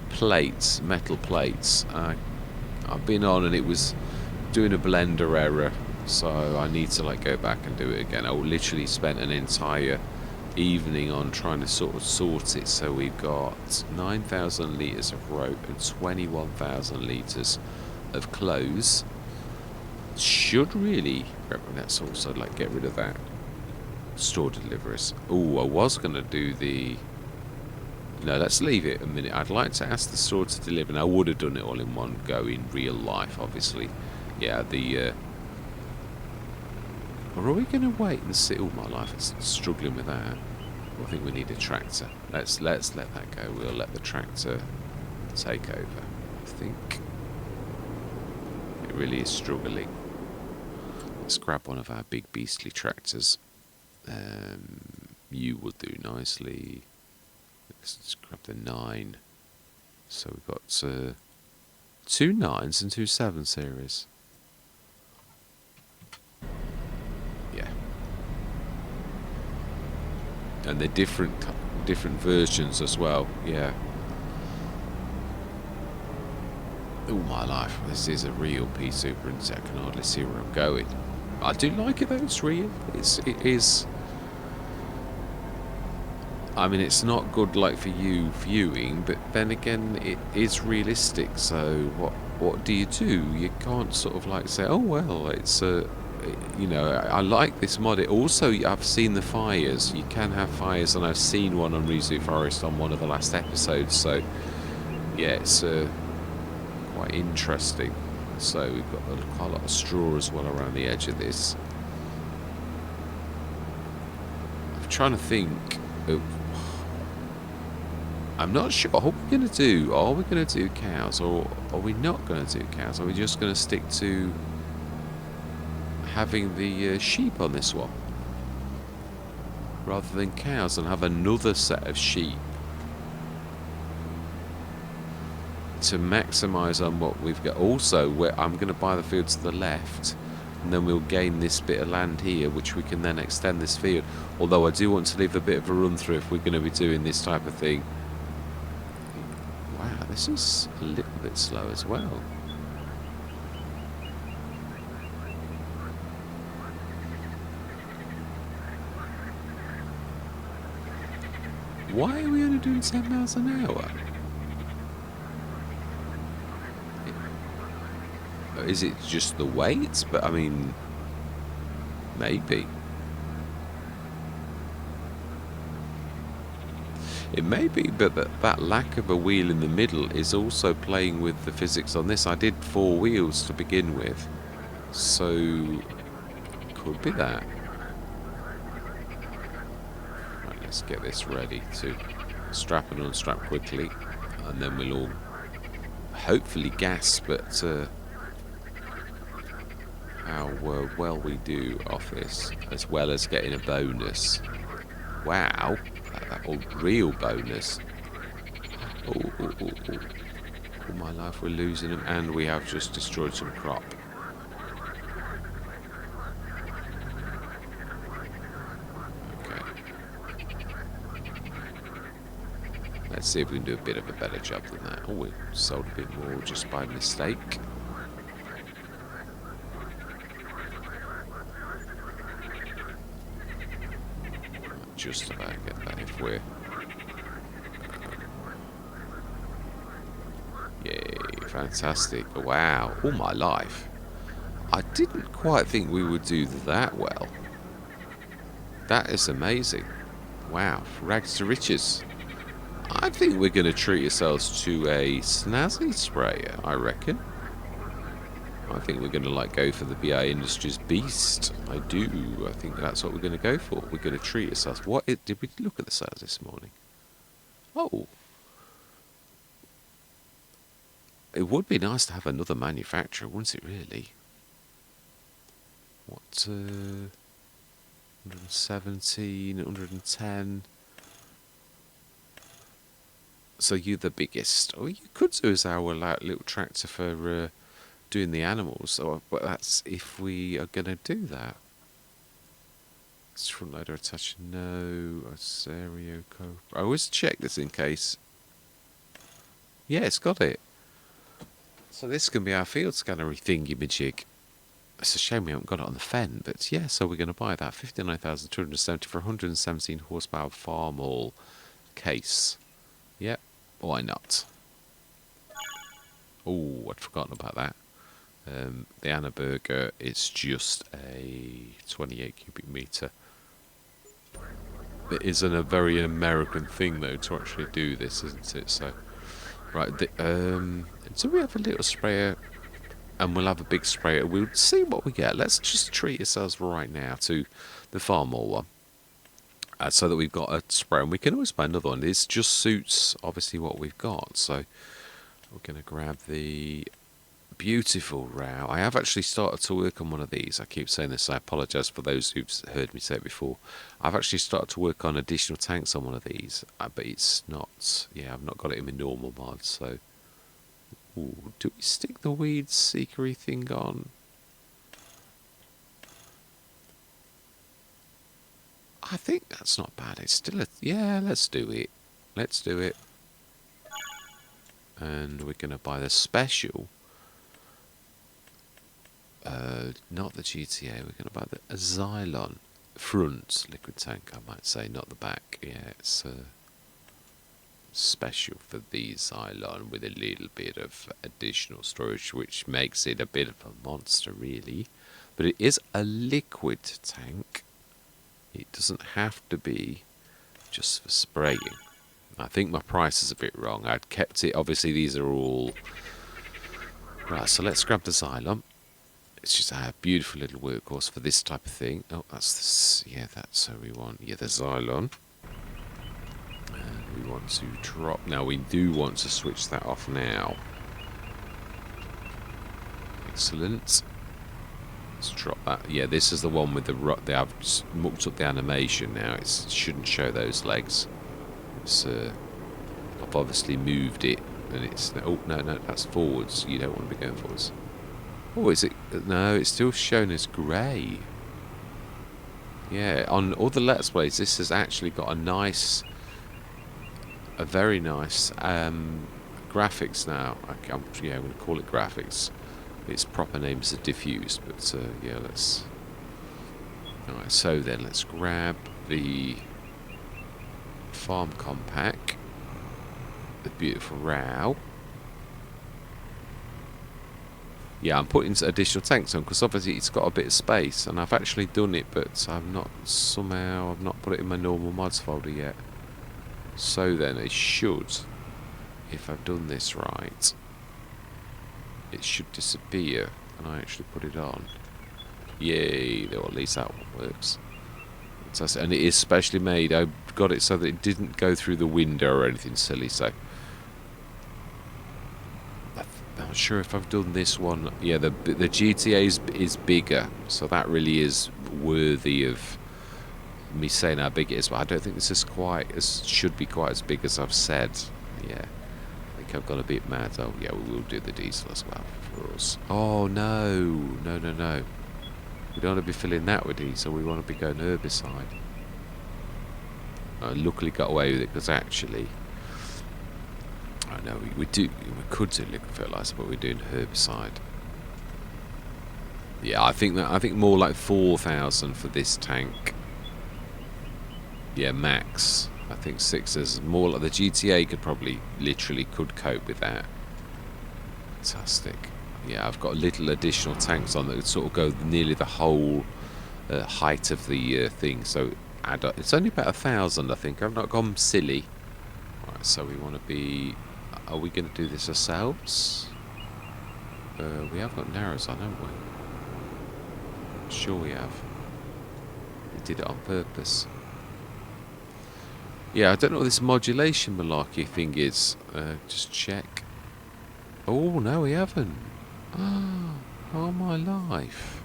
plates, metal plates. I've been on and it was doing a blender error, so I need to like go back and do it again. I literally spent an entire evening on trying to sort of sort it. So we've got 9,000 litres of rope and 21,000 litres of clothes. Should really, let's also like get rid of that. Store deliveries. Oh, I was going to do the... No, let's leave it a minute. I'd like to ask the store to deliver, and I would have done it all in one go in real life, obviously. Yeah, the... Or are we going to wait and see? Oh, my life is struggling with that. I think we need a tractor. Let's let that go. We'll let the tractor take over. I think it really is struggling. Let's grab one of our big beastly tractors. You will do nicely. Let's grab the 9. So we've got 2 9s and 2 7 series. And they're different versions as well. Yeah. Oh my life, this is a real pea super insect. I can hardly see where I'm going. I do like it though, it's real. It is. I mean, it's not good like for you viewing, but then again, it is realistic. So what do? You can't sort of like say, oh well, it's a, you know, I like this mod. It also, I've seen the fires. You can have fires, and I've seen one on Rizu Forest on one of the last episodes. So yeah, it's quite interesting. So we've got quite a lot of straw as well around the edge of this. I'm trying to think of, I'm not sure. What are we going to do? Are we going to do cows, or are we not going to do cows? Are we just going to stick to having the sheep on this one, rather than cows, and have another set of sheep to maximise on what we've got? Also, I'm going to buy the field to the left, and then we'll gain this bit of land here, which we can then extend this field. Although I do want to leave a bit of a run through if we're going to be doing this type of thing. Wow, this is a little bit slow as well. Why are we only doing 10 miles an hour? Is it just the weight? But I mean, maybe. It may be, but that lack of a wheel in the middle is also playing with the physics on this. I did 4 wheels to begin with, so could be that. Right, let's get this ready to strap and unstrap quickly, and then we'll all hopefully gas, but how well we do off this, as well as getting a bonus. Wow, that real bonus. All my life we're losing them, and we have just destroyed some crop. Okay. Let's see if we can do a bit of a better job than that. Oh, we sold a bit more just by mistake. Just about get that if we're... Yay, fantastic. Wow, all my life. I didn't quite think we would do that well. That is amazing. Wow, rags to riches. I think we're going to treat ourselves to a snazzy sprayer, I reckon. I think we're going to like go for the BI Industries Beast. I do. I think that's what we're going to go for. We're going to treat ourselves. Did we look at the sales this morning? Oh. It would be nice to have another manufacturer, wouldn't it really? What, 117, 110. So you're the biggest. Oh, you could do as our little tractor for doing the animals. So, but that's if we are going to do that. It's front loader attached. No. A stereo code. I always check this in case. Yeah, it's got it. So this can be our field scannery thingy-majig. It's a shame we haven't got it on the fen, but yeah, so we're going to buy that. 59,270 for 117 horsepower farm-all case. Yep, why not? Oh, I'd forgotten about that. The Anna Burger is just a 28 cubic metre. It isn't a very American thing, though, to actually do this, isn't it? So, right, so we have a little sprayer, and we'll have a big sprayer. We'll see what we get. Let's just treat ourselves right now to the farm-all one. So that we've got a sprayer, and we can always buy another one. This just suits, obviously, what we've got. So, we're going to grab the beautiful row. I have actually started to work on one of these. I keep saying this, I apologise for those who've heard me say it before. I've actually started to work on additional tanks on one of these, but it's not, yeah, I've not got it in my normal mod, so... Ooh, do we stick the weed seekery thing on? I I think that's not bad. It's still a... Yeah, let's do it. Let's do it. And we're going to buy the special. Not the GTA. We're going to buy the Xylon front liquid tank, I might say, not the back. Yeah, it's special for the Xylon with a little bit of additional storage, which makes it a bit of a monster, really. But it is a liquid tank. It doesn't have to be just for spraying. I think my price is a bit wrong. I'd kept it. Obviously, these are all... Right, so let's grab the Xylon. It's just a beautiful little workhorse for this type of thing. Oh, that's the... Yeah, that's what we want. Yeah, the Xylon. And we want to drop... Now, we do want to switch that off now. Excellent. Let's drop that. Yeah, this is the one with the... I've mucked up the animation now. It shouldn't show those legs. It's... I've obviously moved it. And it's... Oh, no, that's forwards. You don't want to be going forwards. Oh, is it... No, it's still shown as grey. Yeah, on all the Let's Plays, this has actually got a nice... A very nice graphics now. I'm going to call it graphics. Its proper name is a diffuse, but yeah, let's... Alright, so then let's grab the Farm Compact, the beautiful RAW. Yeah, I'm putting additional tanks on because obviously it's got a bit of space, and I've actually done it, but I've not put it in my normal mods folder yet. So then it should, if I've done this right, it should disappear, and I actually put it on. Yay! Well, at least that one works. And it is specially made. I got it so that it didn't go through the window or anything silly. So I'm not sure if I've done this one. Yeah, the GTA is bigger, so that really is worthy of me saying how big it is. But I don't think this is should be quite as big as I've said. Yeah, I think I've gone a bit mad. Oh yeah, we will do the diesel as well for us. Oh no. We don't want to be filling that with diesel. We want to be going herbicide. I luckily got away with it because actually, I know we could do liquid fertilizer, but we're doing herbicide. Yeah, I think more like 4,000 for this tank. Yeah, max. I think 6 is more like the GTA could cope with that. Fantastic. Yeah, I've got little additional tanks on that would sort of go nearly the whole height of the thing. So it's only about 1,000, I think. I've not gone silly. Right, so we want to be... Are we going to do this ourselves? We have got narrows on, haven't we? Sure we have. We did it on purpose. Yeah, I don't know what this modulation malarkey thing is. Just check. Oh, no, we haven't. Oh, my life.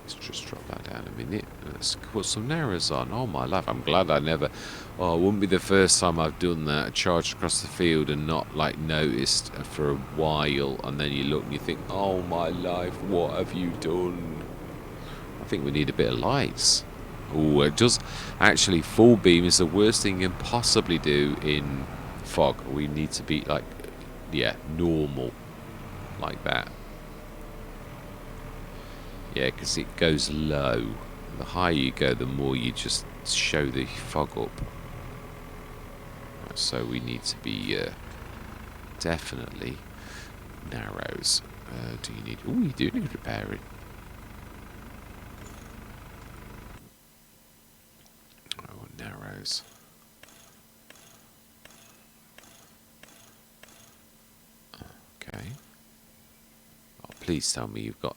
Let's just drop that down a minute. Let's put some narrows on. Oh, my life. I'm glad I never... Oh, it wouldn't be the first time I've done that. Charged across the field and not, like, noticed for a while. And then you look and you think, oh, my life, what have you done? I think we need a bit of lights. Oh, it does... Actually, full beam is the worst thing you can possibly do in fog. We need to be, like... Yeah, normal, like that. Yeah, because it goes low. The higher you go, the more you just show the fog up. Right, so we need to be definitely narrows. Do you need... Oh, you do need repairing. Oh, narrows. Okay. Oh, please tell me you've got...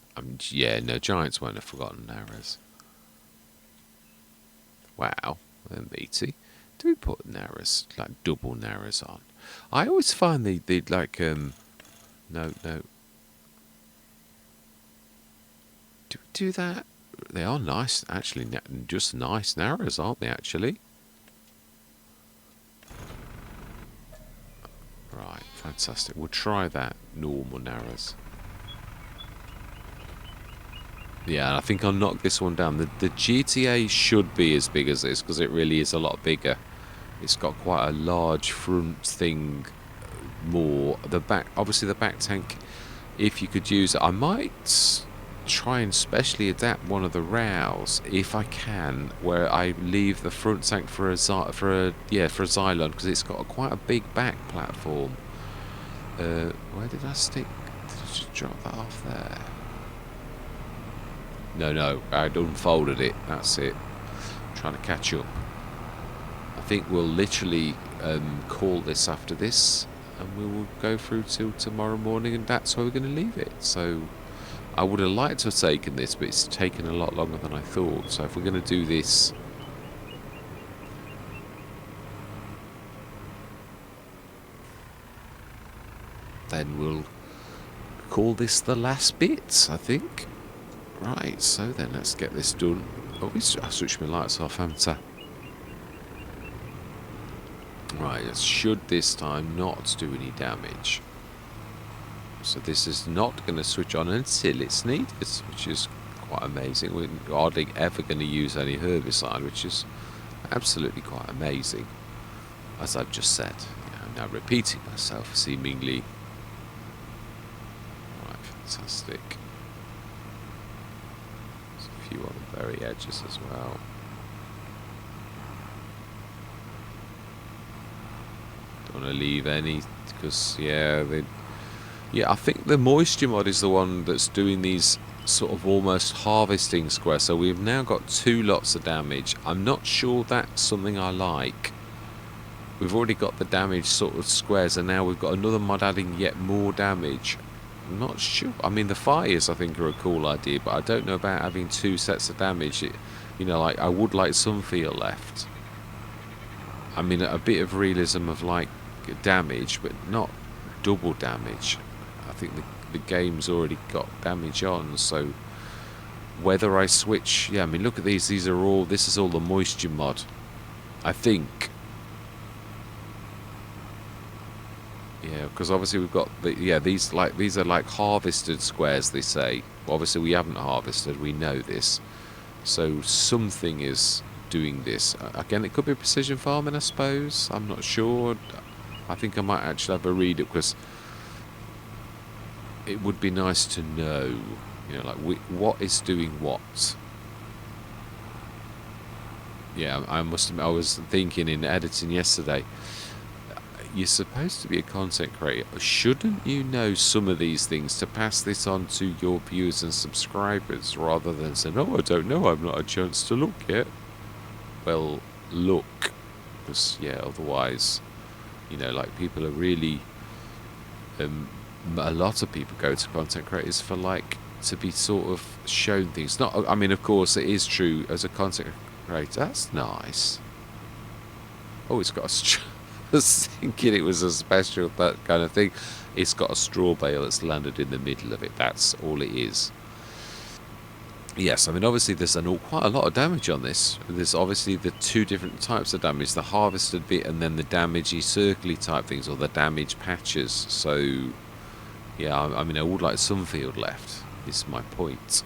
yeah, no, giants won't have forgotten narrows. Wow, then BT. Do we put narrows, like double narrows on? I always find they like, no. Do we do that? They are nice, actually, just nice narrows, aren't they, actually? Right, fantastic. We'll try that, normal narrows. Yeah, and I think I'll knock this one down. The GTA should be as big as this because it really is a lot bigger. It's got quite a large front thing. More the back, obviously the back tank. If you could use it, I might try and specially adapt one of the rows if I can, where I leave the front tank for a Xylon because it's got quite a big back platform. Where did I stick? Did I just drop that off there? No, I'd unfolded it. That's it. I'm trying to catch up. I think we'll literally call this after this, and we will go through till tomorrow morning, and that's where we're going to leave it. So I would have liked to have taken this, but it's taken a lot longer than I thought. So if we're going to do this, then we'll call this the last bit, I think. Right, so then let's get this done. Oh, I switched my lights off, haven't I? Right, it should this time not do any damage. So this is not going to switch on until it's needed, which is quite amazing. We're hardly ever going to use any herbicide, which is absolutely quite amazing. As I've just said, I'm now repeating myself, seemingly. Right, fantastic. There's a few on the very edges as well. Don't want to leave any, because I think the moisture mod is the one that's doing these sort of almost harvesting squares. So we've now got 2 lots of damage. I'm not sure that's something I like. We've already got the damage sort of squares, and now we've got another mod adding yet more damage. I'm not sure. I mean, the fires I think are a cool idea, but I don't know about having 2 sets of damage. Like I would like some feel left. I mean, a bit of realism of like damage, but not double damage. I think the game's already got damage on, so whether I switch, I mean, look at these. This is all the moisture mod, I think. Yeah, because obviously we've got these are like harvested squares, they say. Obviously we haven't harvested, we know this. So something is doing this. Again, it could be precision farming, I suppose. I'm not sure. I think I might actually have a read it, because it would be nice to know, like what is doing what. Yeah, I must admit, I was thinking in editing yesterday, you're supposed to be a content creator. Shouldn't you know some of these things to pass this on to your viewers and subscribers, rather than saying, oh, I don't know, I've not had a chance to look yet? Well, look, because otherwise, like people are really, a lot of people go to content creators for to be sort of shown things. Not, I mean, of course, it is true as a content creator. That's nice. Oh, it's got a I was thinking it was a special, that kind of thing. It's got a straw bale that's landed in the middle of it. That's all it is. Yes, I mean, obviously there's quite a lot of damage on this. There's obviously the 2 different types of damage, the harvested bit and then the damagey circly type things, or the damage patches. So, I mean, I would like some field left, is my point.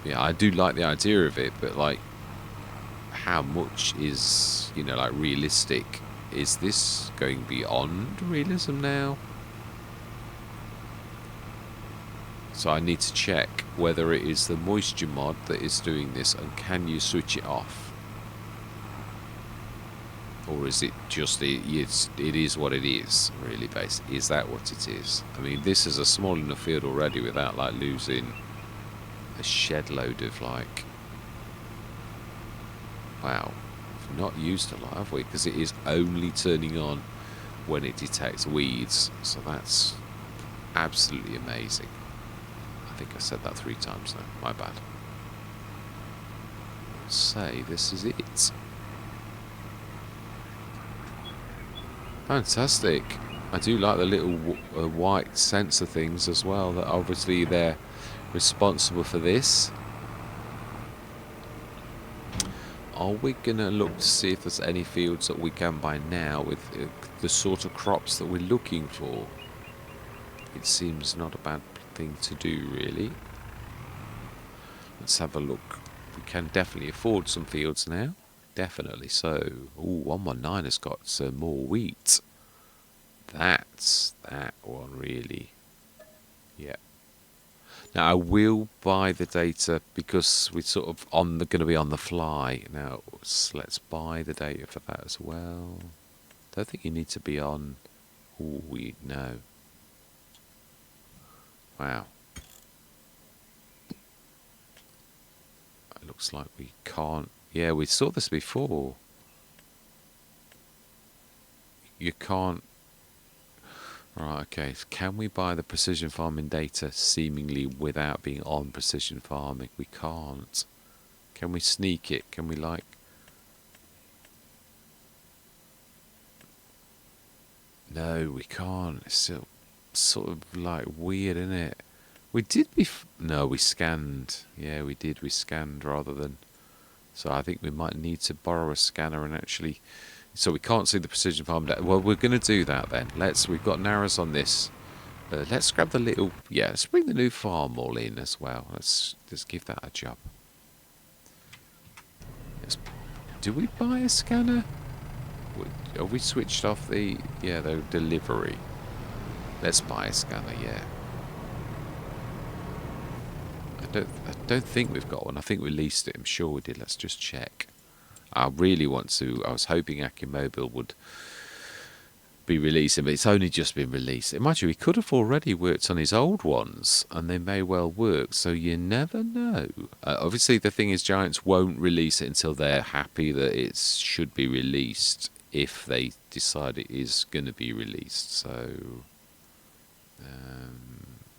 Yeah, I do like the idea of it, but how much is, realistic? Is this going beyond realism now? So I need to check whether it is the moisture mod that is doing this, and can you switch it off? Or is it just, it is what it is, really, basically? Is that what it is? I mean, this is a small enough field already without, losing a shed load of, wow, we've not used a lot, have we? Because it is only turning on when it detects weeds, so that's absolutely amazing. I think I said that 3 times though, my bad. Let's say this is it. Fantastic. I do like the little white sensor things as well, that obviously they're responsible for this. Are we going to look to see if there's any fields that we can buy now with the sort of crops that we're looking for? It seems not a bad thing to do, really. Let's have a look. We can definitely afford some fields now. Definitely so. Ooh, 119 has got some more wheat. That's that one, really. Yeah. Now, I will buy the data because we're sort of going to be on the fly. Now, let's buy the data for that as well. Don't think you need to be on... Ooh, no. Wow. It looks like we can't... Yeah, we saw this before. You can't... Right, okay. Can we buy the precision farming data seemingly without being on precision farming? We can't. Can we sneak it? Can we, like... No, we can't. It's still sort of, like, weird, isn't it? We did no, we scanned. Yeah, we did. We scanned rather than... So I think we might need to borrow a scanner and actually... So we can't see the precision farm data. Well, we're going to do that then. We've got narrows on this. Let's grab the little... Yeah, let's bring the new farm all in as well. Let's just give that a job. Do we buy a scanner? Have we switched off the... Yeah, the delivery. Let's buy a scanner, yeah. I don't think we've got one. I think we leased it. I'm sure we did. Let's just check. I really want to... I was hoping AccuMobile would be releasing, but it's only just been released. Imagine, he could have already worked on his old ones, and they may well work, so you never know. Obviously, the thing is, Giants won't release it until they're happy that it should be released, if they decide it is going to be released. So,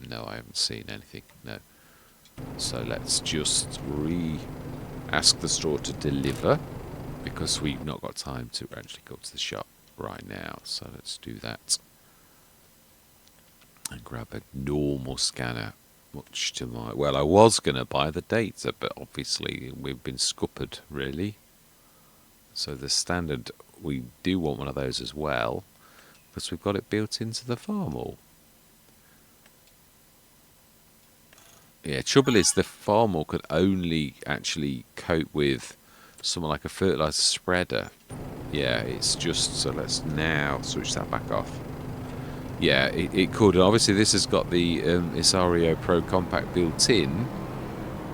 no, I haven't seen anything, no. So let's just ask the store to deliver, because we've not got time to actually go to the shop right now. So let's do that. And grab a normal scanner. Much to my... Well, I was going to buy the data, but obviously we've been scuppered, really. So the standard, we do want one of those as well, because we've got it built into the farm all. Yeah, trouble is the farmer could only actually cope with something like a fertilizer spreader. Yeah, it's just... So let's now switch that back off. Yeah, it could. Obviously, this has got the Isario Pro Compact built in,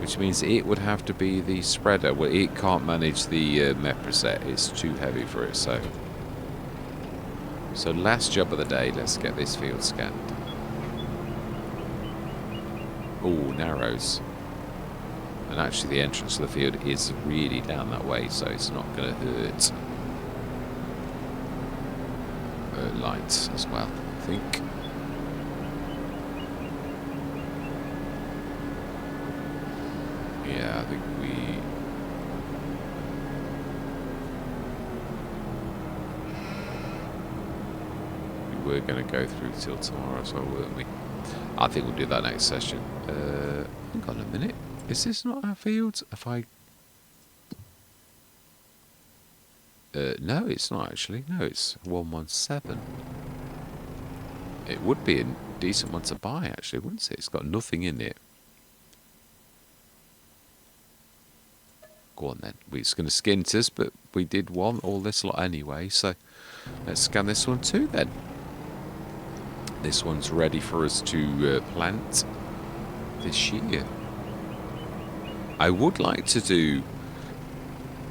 which means it would have to be the spreader. Well, it can't manage the Meproset. It's too heavy for it. So last job of the day. Let's get this field scanned. Oh, narrows. And actually the entrance to the field is really down that way, so it's not going to hurt. Lights as well, I think. Yeah, I think we were going to go through till tomorrow as well, weren't we? I think we'll do that next session. Hang on a minute. Is this not our field? If I... no, it's not actually. No, it's 117. It would be a decent one to buy, actually, wouldn't it? It's got nothing in it. Go on then. It's going to skint us, but we did want all this lot anyway, so let's scan this one too then. This one's ready for us to plant this year. I would like to do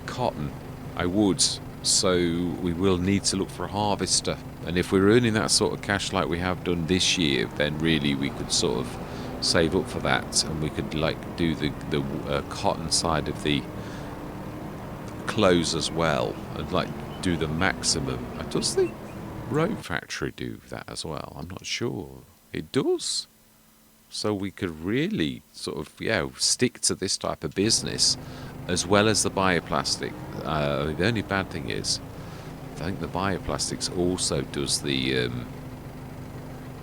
cotton. I would. So we will need to look for a harvester. And if we're earning that sort of cash like we have done this year, then really we could sort of save up for that, and we could like do the cotton side of the clothes as well, and like do the maximum. Does the rope factory do that as well? I'm not sure. It does. So we could really sort of, yeah, stick to this type of business as well as the bioplastic. The only bad thing is, I think the bioplastics also does the,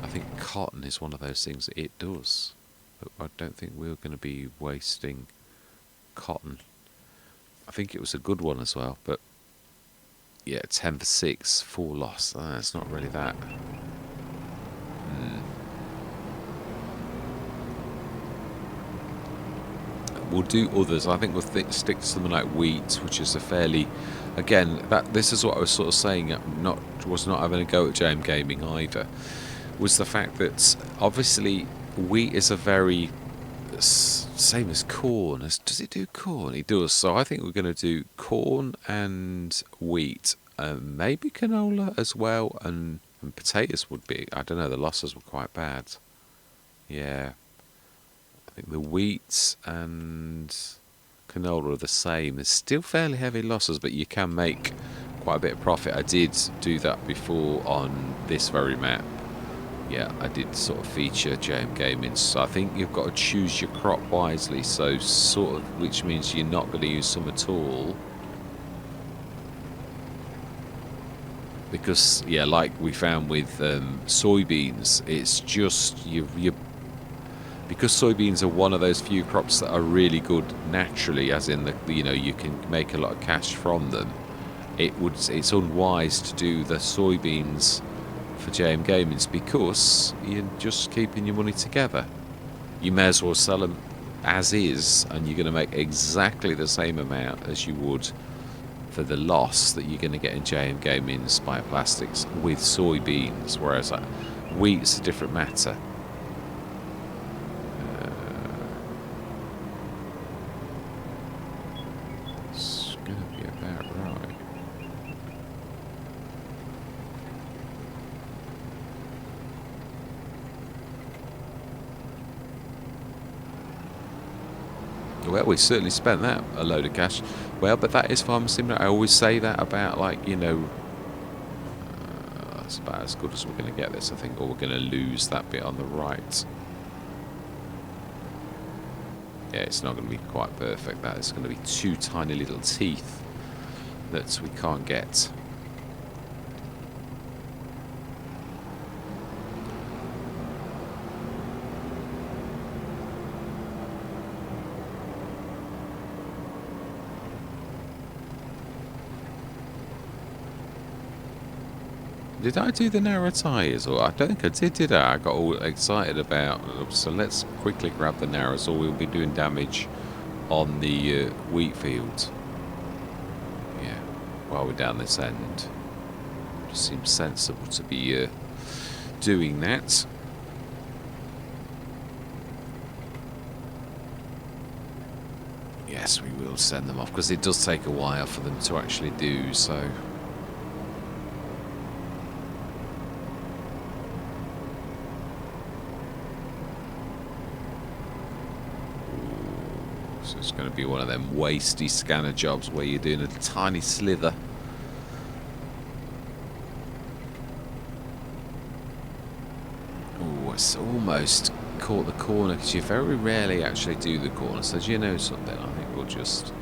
I think cotton is one of those things that it does. But I don't think we're going to be wasting cotton. I think it was a good one as well, but yeah, 10 for 6, 4 loss. It's not really that. We'll do others. I think we'll stick to something like wheat, which is a fairly, again, this is what I was sort of saying. Was not having a go at JMGaming either. Was the fact that obviously wheat is a very same as corn. Does it do corn? It does. So I think we're going to do corn and wheat, maybe canola as well, and potatoes would be. I don't know. The losses were quite bad. Yeah. I think the wheat and canola are the same. There's still fairly heavy losses, but you can make quite a bit of profit. I did do that before on this very map. Yeah, I did sort of feature JMGaming. So I think you've got to choose your crop wisely. So sort of, which means you're not going to use some at all. Because, yeah, like we found with soybeans, it's just because soybeans are one of those few crops that are really good naturally, as in you can make a lot of cash from them. It's unwise to do the soybeans for JMGaming because you're just keeping your money together. You may as well sell them as is, and you're going to make exactly the same amount as you would for the loss that you're going to get in JMGaming's bioplastics with soybeans, whereas wheat's a different matter. It's going to be about right. Well, we certainly spent that a load of cash. Well, but that is Farm Simulator. I always say that about, like, it's about as good as we're going to get this, I think, or we're going to lose that bit on the right. Yeah, it's not going to be quite perfect. That is going to be two tiny little teeth that we can't get. Did I do the narrow tyres? Or I don't think I did I? I got all excited about. So let's quickly grab the narrows, or we'll be doing damage on the wheat fields. Yeah, while we're down this end. Just seems sensible to be doing that. Yes, we will send them off, because it does take a while for them to actually do so. So it's going to be one of them wasty scanner jobs where you're doing a tiny slither. Oh, it's almost caught the corner, because you very rarely actually do the corner. So do you know something? I think we'll just...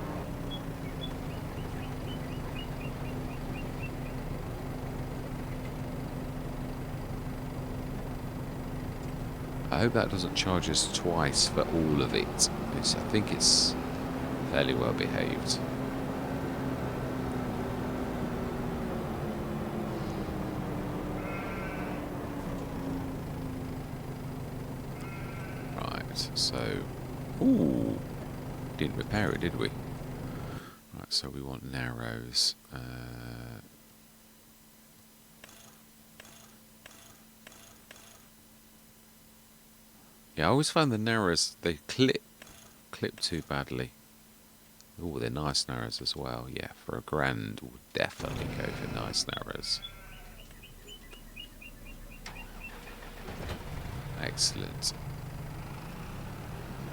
I hope that doesn't charge us twice for all of it. I think it's fairly well behaved. Right, so... Ooh! Didn't repair it, did we? Right, so we want narrows. Yeah, I always find the narrows, they clip too badly. Oh, they're nice narrows as well. Yeah, for a grand, we'll definitely go for nice narrows. Excellent.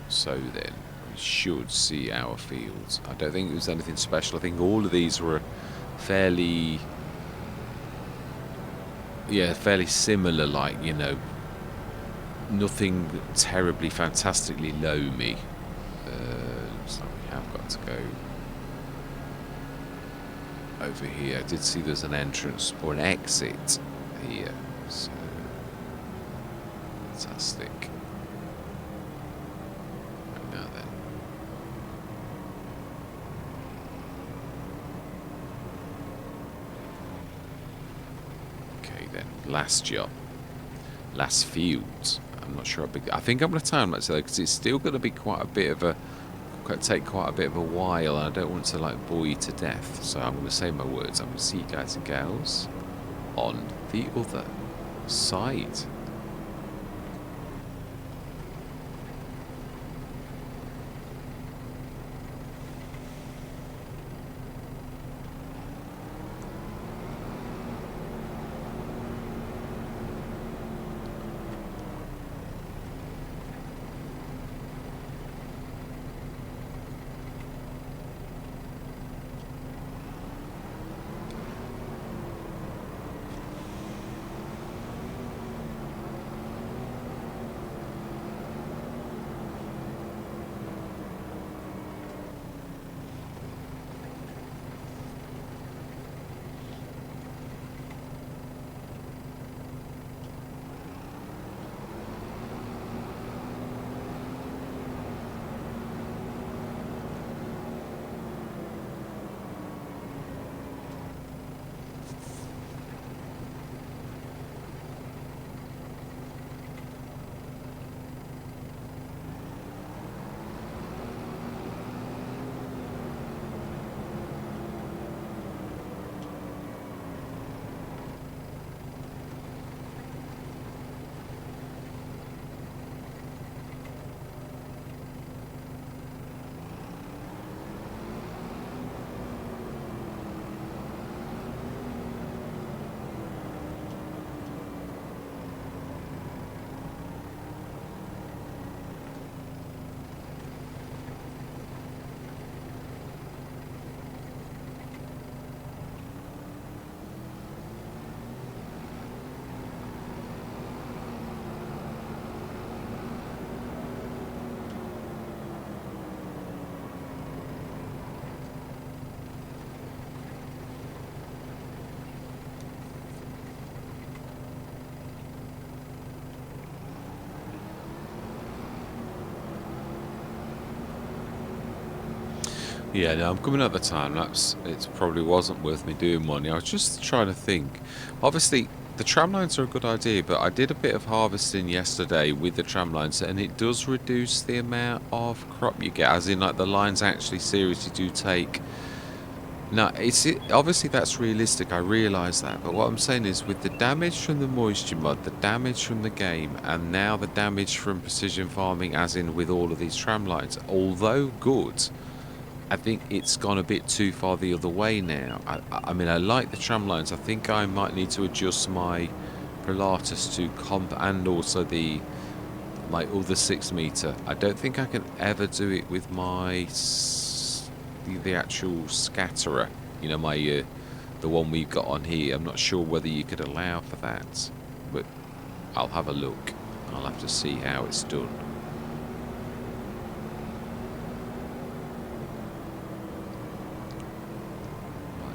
So then, we should see our fields. I don't think it was anything special. I think all of these were fairly... Yeah, fairly similar, like, nothing terribly, fantastically loamy. So we have got to go over here. I did see there's an entrance or an exit here. So fantastic. Right, now then. Okay then, last job. Last field. I'm not sure how big. I think I'm going to time lapse though, because it's still going to be quite a bit of a take quite a bit of a while, and I don't want to like bore you to death. So I'm going to say my words. I'm going to see you guys and gals on the other side. Yeah, no, I'm coming at the time lapse. It probably wasn't worth me doing one. I was just trying to think. Obviously, the tram lines are a good idea, but I did a bit of harvesting yesterday with the tram lines, and it does reduce the amount of crop you get. As in, like the lines actually seriously do take. Now, obviously that's realistic. I realise that, but what I'm saying is, with the damage from the moisture mod, the damage from the game, and now the damage from precision farming, as in with all of these tram lines, although good, I think it's gone a bit too far the other way now. I mean, I like the tram lines. I think I might need to adjust my Pilatus to comp and also my other 6 meter. I don't think I can ever do it with my the actual scatterer. You know, my the one we've got on here. I'm not sure whether you could allow for that, but I'll have a look. I'll have to see how it's done.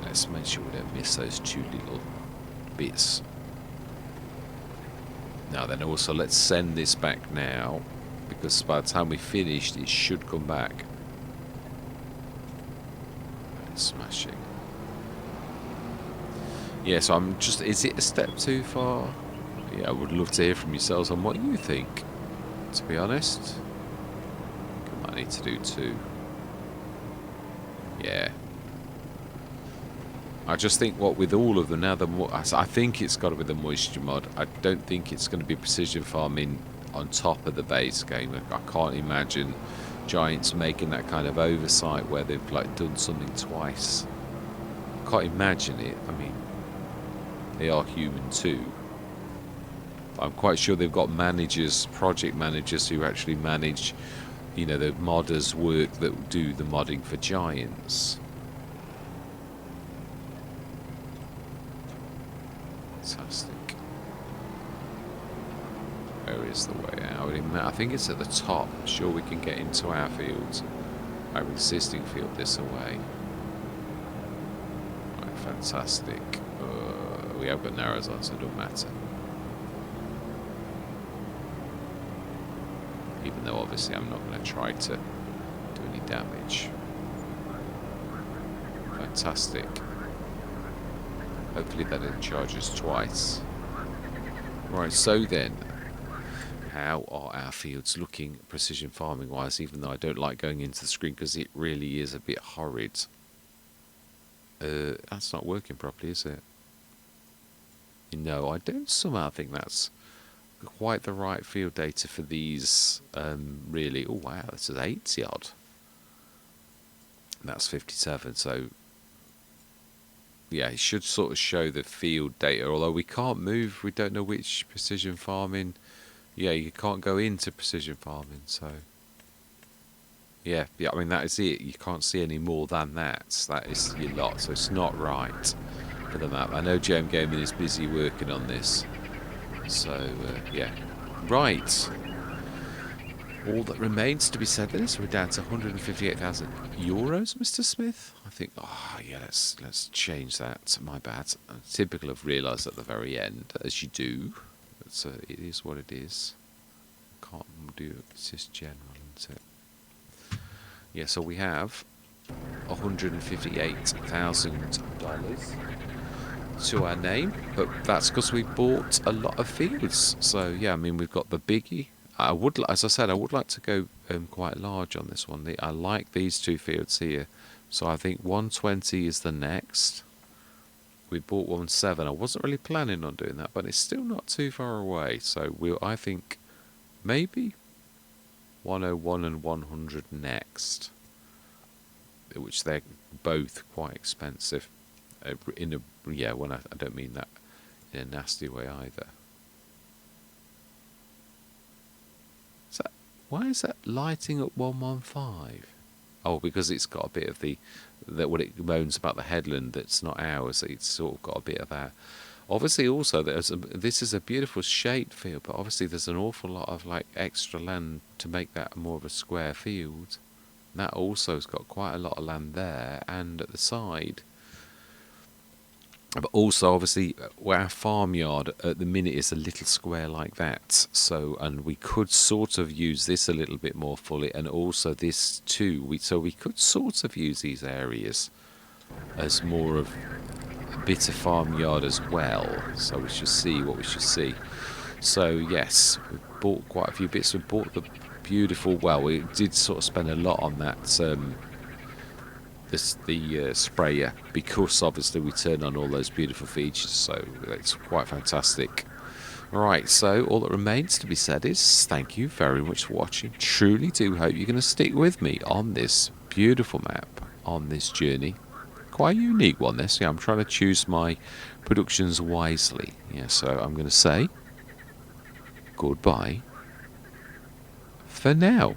Let's make sure we don't miss those 2 little bits. Now then, also let's send this back now, because by the time we finished it should come back. Smashing. Yeah, so I'm just, is it a step too far? Yeah, I would love to hear from yourselves on what you think, to be honest. I might need to do 2. Yeah. I just think what with all of them now, I think it's got to be the moisture mod. I don't think it's going to be precision farming on top of the base game. I can't imagine Giants making that kind of oversight where they've like done something twice. I can't imagine it. I mean, they are human too. I'm quite sure they've got managers, project managers who actually manage, you know, the modders' work that do the modding for Giants. Fantastic. Where is the way out? I think it's at the top. I'm sure we can get into our fields, our existing field this away. Right, fantastic. We have got narrows on, so it don't matter. Even though obviously I'm not going to try to do any damage. Fantastic. Hopefully that didn't charge us twice. Right, so then, how are our fields looking precision farming wise, even though I don't like going into the screen because it really is a bit horrid. That's not working properly, is it? No, I don't somehow think that's quite the right field data for these, really. Oh wow, this is 80 odd. That's 57, so yeah, it should sort of show the field data, although we can't move, we don't know which precision farming. Yeah, you can't go into precision farming, so yeah, I mean that is it. You can't see any more than that. That is your lot, so it's not right for the map. I know JMGaming is busy working on this, so yeah, right. All that remains to be said is we're down to 158,000 euros, Mr. Smith. I think, oh yeah, let's change that. My bad. Typical of realised at the very end, as you do. It is what it is. Can't do it. It's just general, isn't it? Yeah, so we have $158,000 to our name, but that's because we bought a lot of fields. So yeah, I mean we've got the biggie. As I said, I would like to go quite large on this one. I like these two fields here, so I think 120 is the next. We bought 17. I wasn't really planning on doing that, but it's still not too far away. So I think maybe 101 and 100 next, which they're both quite expensive. I don't mean that in a nasty way either. Why is that lighting up 115? Oh, because it's got a bit of what it moans about the headland that's not ours. It's sort of got a bit of that. Obviously, also this is a beautiful shaped field, but obviously there's an awful lot of like extra land to make that more of a square field. That also has got quite a lot of land there and at the side. But also, obviously, our farmyard at the minute is a little square like that. So, and we could sort of use this a little bit more fully, and also this too. So we could sort of use these areas as more of a bit of farmyard as well. So we should see what we should see. So yes, we bought quite a few bits. We bought the beautiful. Well, we did sort of spend a lot on that. The sprayer, because obviously we turn on all those beautiful features, so it's quite fantastic. Right, so all that remains to be said is thank you very much for watching. Truly do hope you're going to stick with me on this beautiful map, on this journey. Quite a unique one, this. Yeah, I'm trying to choose my productions wisely. Yeah, so I'm going to say goodbye for now.